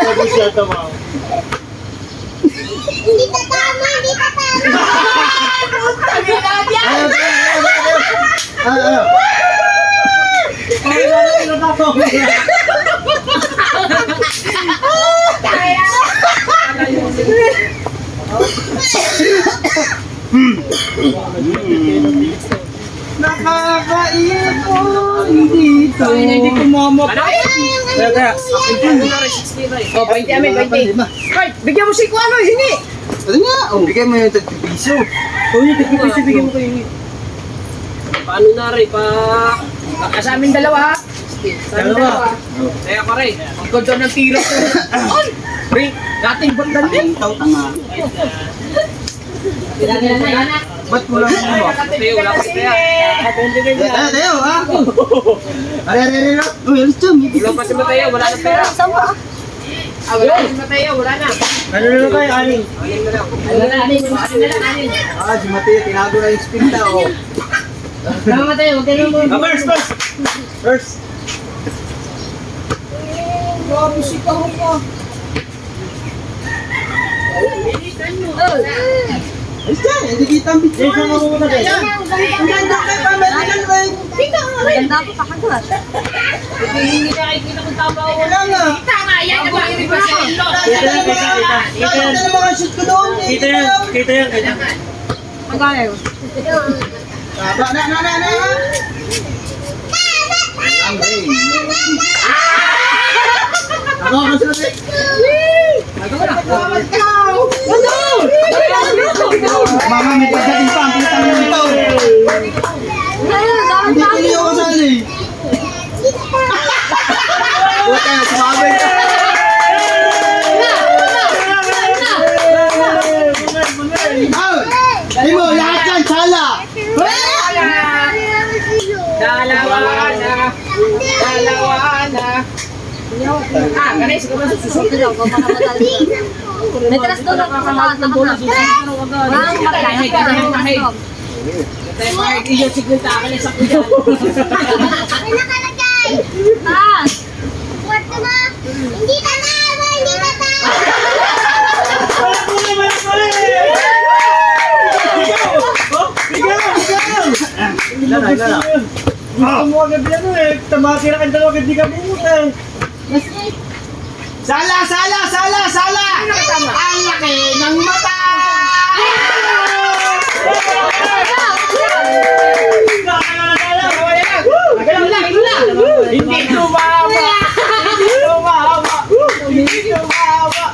Sabi siya tama. Ay, Nakakaipon dito. Hindi kumama. Kaya, oh, 20 amin, 20. Ay, bigyan mo si Kuano, hingi! Ano nga? Oh, bigay mo yung 30 piso. oh, yung tigpipiso bigyan mo kayo. Paano na rin, pa... Sa amin dalawa ha? Dalawa. Kaya ka rin. Ang ganda ng tira ko. Ay! Ring, dating bandal din. Ikaw tanga. Ba't mo lang mo? Tayo, wala pa kaya. Tayo, ha? Ay. Oh, yan siya. Wala pa si Mateo, wala na pera. Ah, wala pa si Mateo, wala na. Ano na lang kayo, Aling? Aling na lang. Ano na, anin na lang, anin. Ah, si Mateo, tinago na yung spin ta, oh. Tama Mateo, huwag kayo mo. First, first. First. Grabe si Kahawa. Ay, siya. Hindi kita ang bitch. Jason, ako muna kayo. Ang ganda kay Pamela Ray. Maganda ako pa kagat. Hindi na nakikita kung tama o Wala nga. tama. Yan, nabangin pa siya. Kita yan, kita, kita. Kita yan. Nakita na mga shoot ko doon. Kita yan, kita yan, kita. Magkano? Taba, na. Ang ray. Ako, kasunod eh. Mama, may pagdating pa. Ang kitang mo ito. Hindi ko niyo kasali. Puta, sumabay ka. Ay mo, lahat yan, sala. Dalawa na. Ganes, ikaw ba susunod? Ito daw, papakamadali. May trust doon ako sa lahat ng bola. Walang Kahit, kahit. Tayo kahit iyo, sigurta ka na sa kuya. May nakalagay! Taas! Kwarto mo! Hindi tatawa! Hindi tatawa! Gusto mo agad yan eh. Tamasi na kang dalawa, hindi ka bumuta eh. Sala, sala, sala, sala! Ang laki ng mata! Hindi tumama! Hindi tumama! Hindi tumama!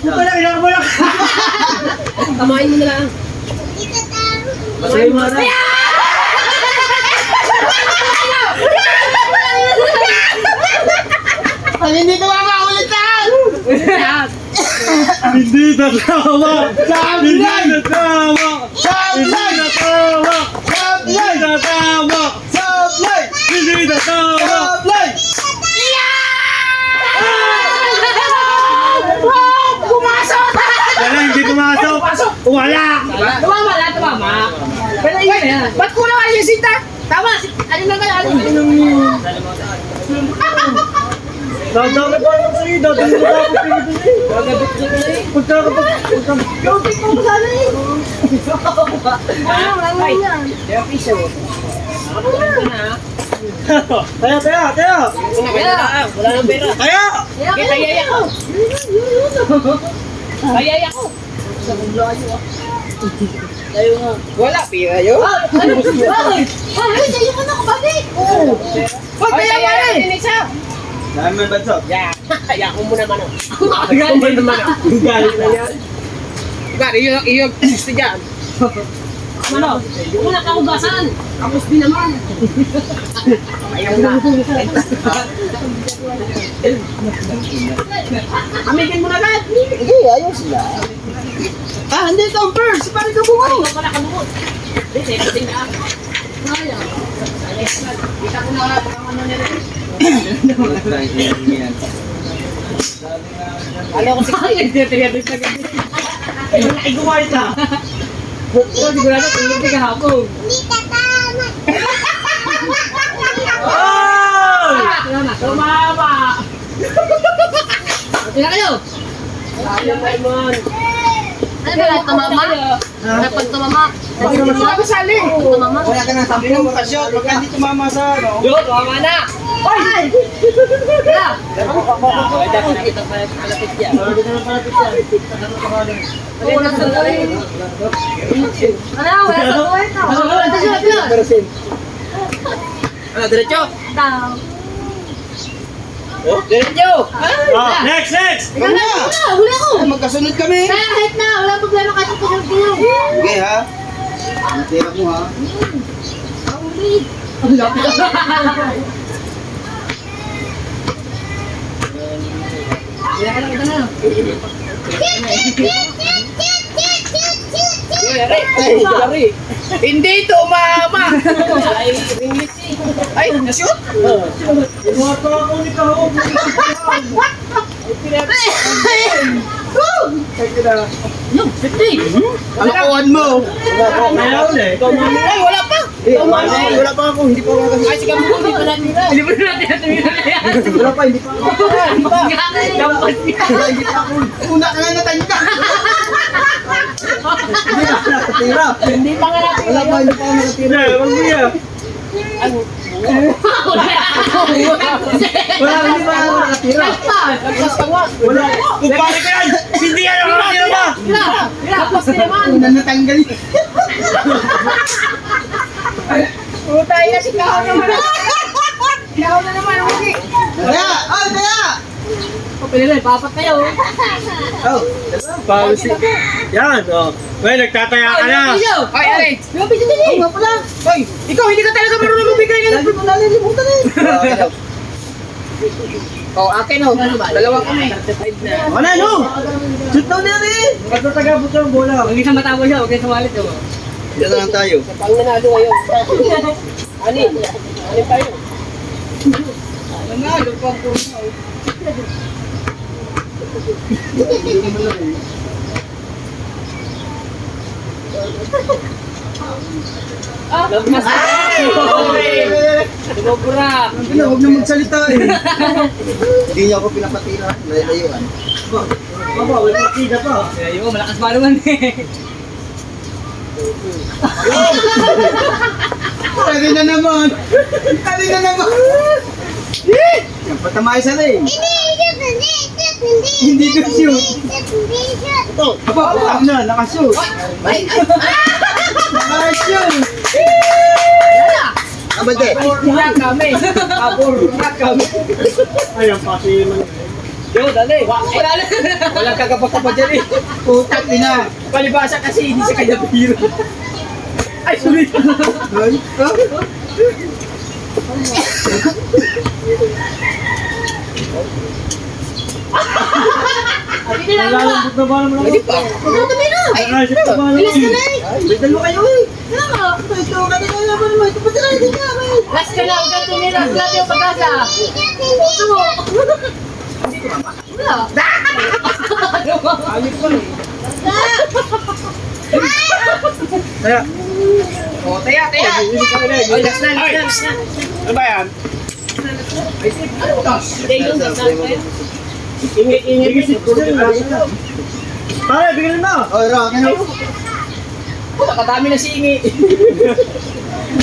Puta lang, ilang mo lang. Tamahin mo na lang. Hindi tatawa! Masaya mo na. Pag hindi tumama, ulit lang! Hindi natawa! Hindi natawa! Sablay! Hindi natawa! Sablay! Hindi natawa! Sablay! Hindi natawa! Sablay! Wala, hindi pumasok! Wala! Tumama lang, tumama. Pero yun na yan. Ba't ko naman yung sinta? Tama, ano naman, ano? Dadami pa lang sa'yo, dadami pa ako pinito eh. Pagkakapag... Wala yan. Taya! Wala nang pera. Taya! Kayaya ko. Kayaya ko. Wala, pira yun. Ay, sa'yo ka na kabalik! Kayaya din isa. Dami may bansok. Yeah. Kaya ko muna man. Ako muna man. Galit na yan. Gari, iyo gusto dyan. Ano? Wala ka hugasan. Tapos din naman. Ayaw na. Amigin mo na agad. Hindi, ayaw sila. Ah, hindi ito ang purse. Parang kabungo. Ayaw pala kabukot. Hindi, safety na. Ayaw. Kita ko na ano nila. Alam ko si Kaya. Hindi sa gabi. Ay, gumalit na. Sigurado kung hindi ka hapon. Hindi tatawa! Oh! Tumama! Buti na kayo! Ayaw kayo man! Ano ba lang, tumama? Kapag tumama? Tumama sa alin! Tumama? Wala ka ng sabi ng makasyon. Pagka hindi tumama sa ano. Yo, tumama na! Ay! Kaya! Ay, dapat nakita pa yung kalapit yan. Wala sa gawin. Ano? Wala sa gawin na. Ano, diretso? Daw. Diretso! Oh, next! Wala! Huli ako! Ay, magkasunod kami. Kaya kahit na, wala problema kahit ito sa kayo. Okay ha? Matira mo ha? Huli. Ay, sorry. Hindi tumama! Ay, ringlit eh. Ay, nashoot? Mga pa ako ni Kahog. Alakuan mo! Kaya ulit. Ay, wala pa! Wala pa ako. Hindi pa ako kasi. Ay, sige mo, hindi pa natin na. Hindi mo na natin natin Wala pa, hindi pa ako. Hindi pa. Dapat niya! Wala, hindi pa ako. Una ka nga natanda. Hindi pa ako nakatira. Hindi pa nga natin. Wala pa, hindi pa ako nakatira. Hindi, wag mo yan. Wala, hindi pa ako nakatira. Lagpas ka nga. Wala. Kung bakit ka yan, hindi yan ang nakatira ba? Lagpas din naman! Una natanggal. Putay na si Kao naman. Kao na naman, okay. Kaya! Oh, kaya! Pinilay, papat kayo! Oh, Policy. Yan, oh. Well, nagtataya ka na. Ay, alay. Yung piso din eh! nga pala. Hoy, ikaw hindi ka talaga marunong magbigay ng... Nalilimutan eh. Oh, akin oh. Dalawa kami. Ano na, no? Shoot down na rin. Pagtatagabot ng bola. Huwag isang matapos siya, huwag isang walit yun. Diyan na lang tayo. Pang nanalo ngayon. Ani tayo. Ano nga, lupang ko na. Mas Sobra. Huwag na magsalita eh. Hindi niya ako pinapatira. Layuan. Baba, may partida pa. Ayaw, malakas ba naman eh. Tali na naman. Tali na naman. Patamay sa na eh. Hindi ko shoot. Ito. Aba, na, nakashoot. Nakashoot. Abante. Kaya kami. Abor. Kami. Ayan, pati man. Yo, dali. Ay, dali. Walang kagapag-kapag dyan eh. Putak ina. Palibasa kasi hindi siya kaya biro. Ay, sulit. Ay, Hindi na ako. Lalambot na ba naman ako? Nakasip na ba naman? may dalawa kayo eh. Ito, kanina naman naman. Ito, pati na, hindi nga, may. Last ka na, huwag kang tumira. Lahat yung pag-asa. Ito mo. Wala. Alit pa eh. Kaya, O, taya. Ay, last na. Ano ba yan? Hindi, yung last na. Ingi kasi. Pare, bigyan na. oh, Ro, ano? Nakadami na singi.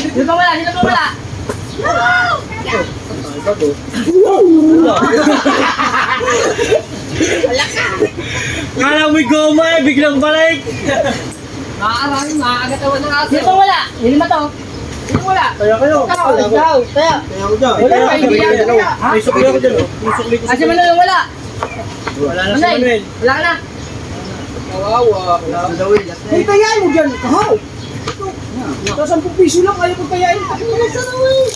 Sino pa wala? Sino pa wala? Kala mo'y goma eh, biglang balik. Makakaraming, makakagatawan ng aso. Sino pa wala? Hindi ma to. Sino wala? Kaya kayo. Ikaw, kaya. Kaya ako dyan. Wala pa, hindi yan. May sukli ako dyan. May sukli ko sa Kasi Manuel wala. Wala na si Manuel, Manuel. wala ka na. Kawawa. Ang dawin, last na May eh. kayain mo dyan, kahaw. Ito, 10 piso lang, ayaw ko kayain. Tapos mo lang sa nawin.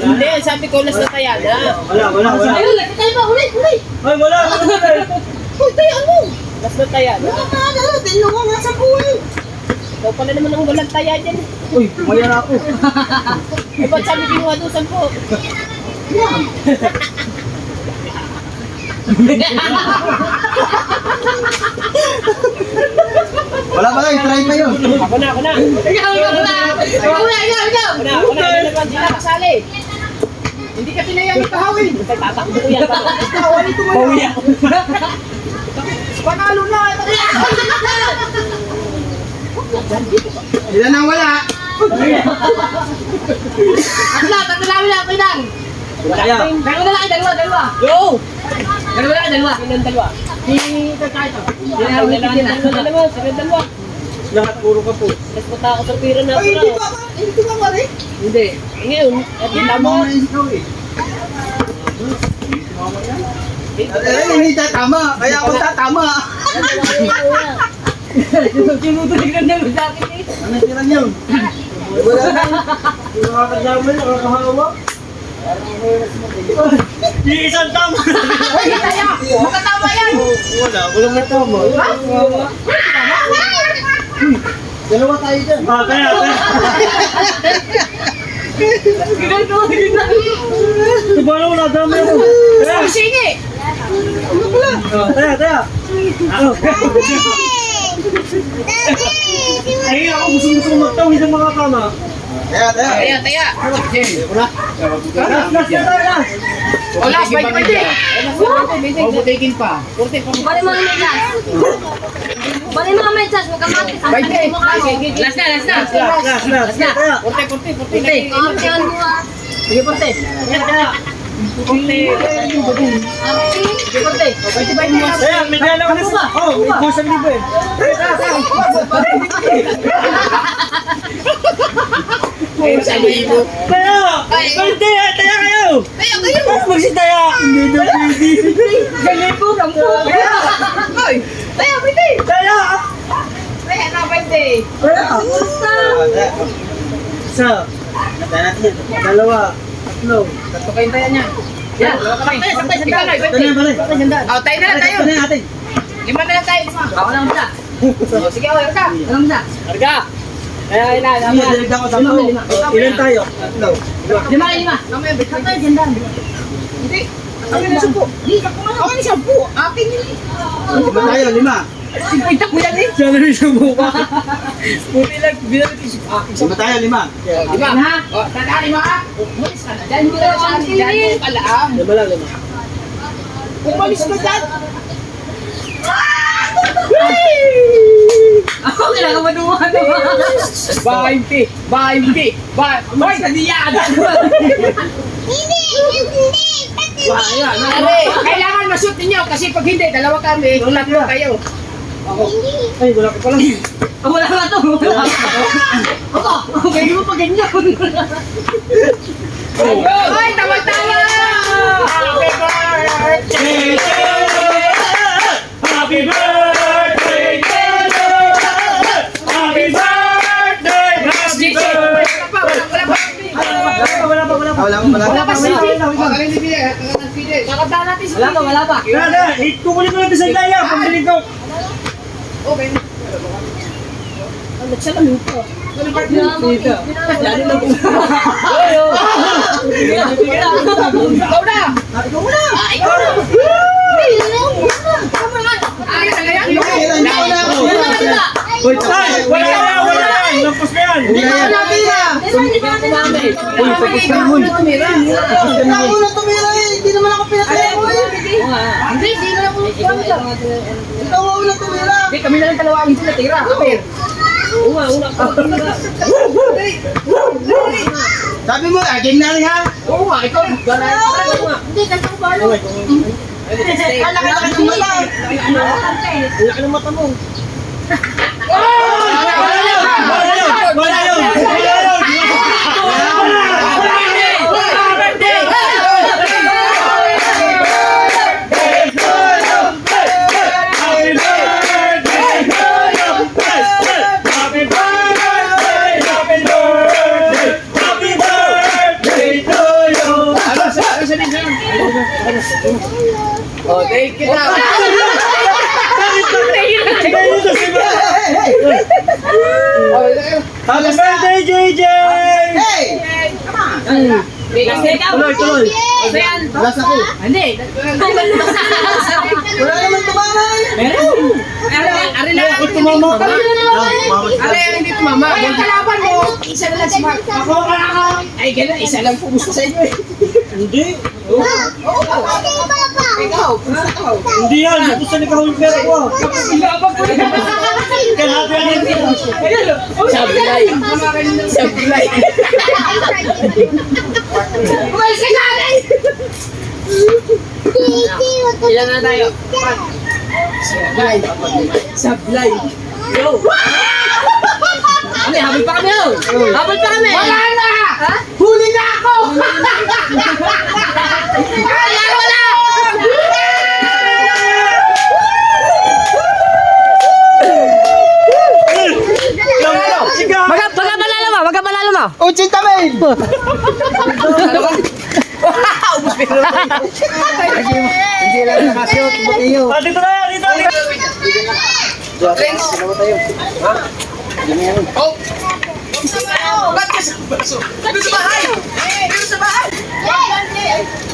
Hindi, sabi ko last na kaya na. Wala. Ayun, tayo ba? Uli. Ay, wala. Uy, tayaan mo. Last na kaya na. Ano, tinlo ka nga sa buhay. Ikaw pala naman ang walang taya dyan. Uy, maya na ako. Eh, ba't sabi kinuha doon 10? Wala pa lang, try pa yun. Ako na. Ikaw na. Ako na naman sila kasali. Hindi ka tinayang ikahawin. Tatakbo ko yan. Kawan ito mo Bawi na. ako. Panalo na. Ilan ang wala? Tatlo lang. Kaya. Dalawa. Yo! Dalawa. Ilan dalawa? Hindi ka kahit ito. Dalawa. Lahat puro ka po. Mas mata ako sa pira na Ay, hindi ba mali? Hindi. Ngayon, at yung tama. Tama na ikaw eh. Hindi tatama. Kaya ako tatama. Sinutulig na naman sa akin eh. Ano tira niyo? Wala na. Yung nakakadama yun, nakakahawa. Yung isang tama. Ay, taya! Makatama yan! Walang natama. Dalawa tayo dyan. Kaya. Ginagawa. Ito ba naman nadama yun? Kaya. Singi! Taya. Ay, ako gusto magtawid ng mga kama. Taya. Taya! Last. O, last, 20. Butikin pa. Bali mga medyas. Bali mga medyas. Magkamatis. Ang kanya mo ka mo. Last na. Last. Taya. Kamatihan mo ah. Sige, Porte. Taya, may dala ko na sa... Oh, may busang libo eh. Taya! Taya kayo! Taya magsitaya! Hindi na pwede. Galibo, kampo. Taya, pwede. Taya! Taya na, pwede. Isa. Taya natin. Dalawa. Tatlo. Tatlo kayong taya niya. Yan, sakay. Taya na, balik. O, tayo na lang tayo. Taya natin. 5 na lang tayo. Ako lang isa. O, sige, o, isa. Ako lang isa. Karga! Kaya ilan, Sige, dinagdag ko 10. Ilan tayo? Tatlo. Lima. Mamaya, bitan tayo dyan daan. Hindi. Akin na 10. Hindi, akin na 10. Akin yun eh. Ilan tayo? 5. Ita ko yan eh. Siya na rin siya mukha. Buti lang, binalik yung akin. 5 tayo, 5. Lima ha? O, tandaan mo ha? Umalis ka na. Dahil hindi na sa akin. Dahil mo palaam. Lima lang. Umalis ka dyan. Ako, kailangan manuha naman. 20. Hoy, nadiyan! Kailangan mashoot ninyo kasi pag hindi, dalawa kami, tatlo kayo. Ay, wala ka pala. Wala ka to. Ako, pwede mo pa ganyan. Hoy, tawa-tawa! Happy birthday to you! Happy birthday to you! Happy birthday! Happy birthday! Wala pa. Kakanta natin si Wala pa. Wala, ikukunin ko natin sa Ilaya. Pambili ko. Ikaw na! Ikaw na! Hoy, Ay, wala yan. Lampos na yan. Ako na tumira eh. Hindi naman ako pinataya mo eh. Hindi, hindi na ako. Ikaw ako na tumira. Hindi, kami na lang dalawa ang hindi natira. Una ka. sabi mo, game na rin ha? Oo nga, ikaw. Hindi, kasi ko ano. Ang laki-laki ng mata. Wala ka ng mata mo. Wala yun. Happy birthday to you. Happy birthday. Happy birthday. Happy birthday to you. Oh, thank you na. Happy birthday, JJ! Hey! Tuloy. Last ako. Hindi. Wala naman tumama eh. Ari na. Bakit tumama ka? Ari ang hindi tumama. Yung kalaban mo, isa na lang si Mark. Ako, Ay, gano'n, isa lang po gusto sa inyo eh. Hindi. Ikaw, Hindi yan. Gusto ni Kahul pera ko. ilabag ko na. Kaya happy anniversary. Ayan, sablay. Sablay. Umalis ka na, Aray! Ilan na tayo? Sablay. Sablay. Yo! Ano, habol pa kami, oh! Habol pa kami! Wala na! Huli na ako! Wala! Wag ka panalo mo. Uchin tamin! Hindi lang nakashoot. Iyo. Dito na yan. Dito.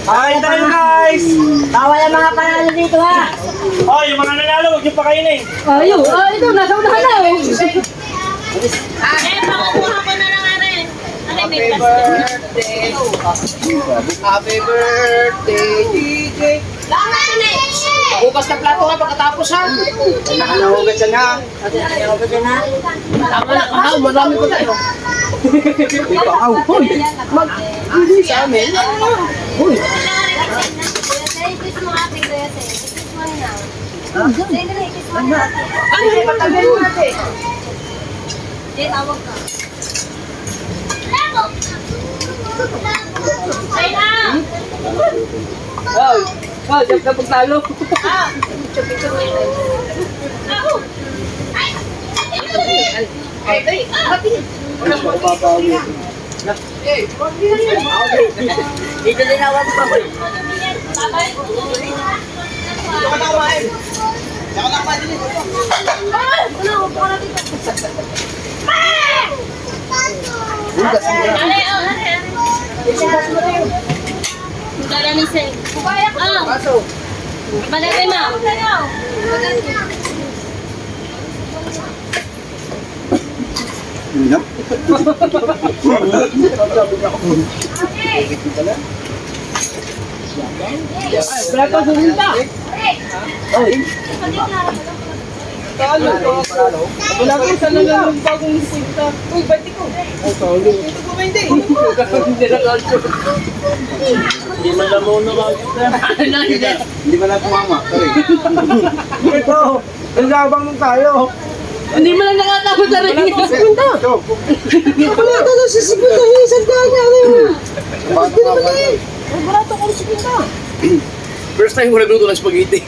Kain tayo, guys. Bawal ang mga panalo dito, ha? Oh, yung mga nanalo, huwag niyo pakainin. Ayun, ito, nasa unahan na, oh. Happy birthday, DJ. Bukas na plato ha pagkatapos ha. Nakanahugat siya na. Tama na, marami ko tayo. Sa amin. Kiss mo ate, Grace. Kiss mo na. Kiss mo na. Ano yung patagal mo natin? Jay, tawag ka. Wow. Wow, diyan ka pagtalo. Dito din ako. Ano, upo ka na dito. Dala ni Sen. Paso. Balagay mo. Wala pa suminta. Wala ka isa na lang yung bagong sinta. Uy, ba't ikaw? Ay, talo. Ito ko ba hindi? Hindi na kalso. Hindi na lang muna Hindi ba na tumama? Sorry. Ito. Nagsabang nung tayo. Hindi mo lang nakatapos na rin. Ito. Wala ka na sa sigunda. Isang daan niya. Bata ka ba? Barato ko sa sigunda. First time ko nagluto ng spaghetti.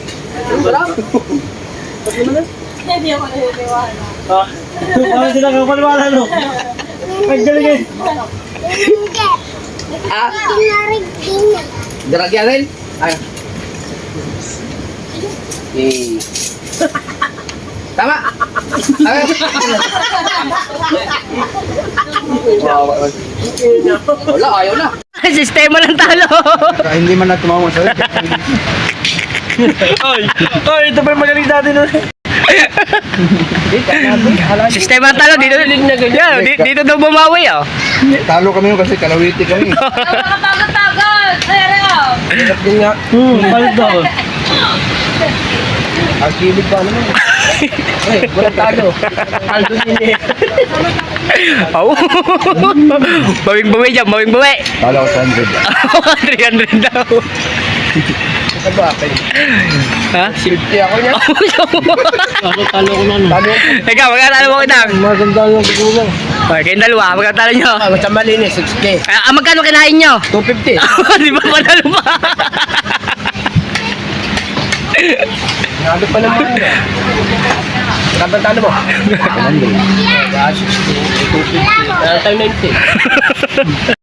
Hindi ako naniniwala. Ano sila kapalwala, no? Ang galing eh. Daragyan rin? Ay. Eh. Tama! Ay. Wala, ayaw na. Sistema ng talo. Hindi man na tumama. Sorry. Oy, ito pa yung magaling natin, no? Sistema ng talo. Dito daw bumawi, oh. Talo kami kasi kalawiti kami. Nakapagod-pagod! Pero! Yun nga. Palit daw. Ang kilig pa naman. Ay, walang talo. Aldo nini. Oh. Bawing-bawi dyan, bawing-bawi. Talo ko 100. 300 daw. Ito ba akin? Ha? Silti ako niya. Talo ko na, no? Talo. Ikaw, magkatalo mo kitang. Maganda yung gugulang. Okay, kayong dalawa, magkatalo nyo. Basta malinis, 6K. Magkano kinain nyo? 250. Di ba panalo pa? Nalo pa naman yan. Kapag talo mo? 100. 60. 250. Tayo 90.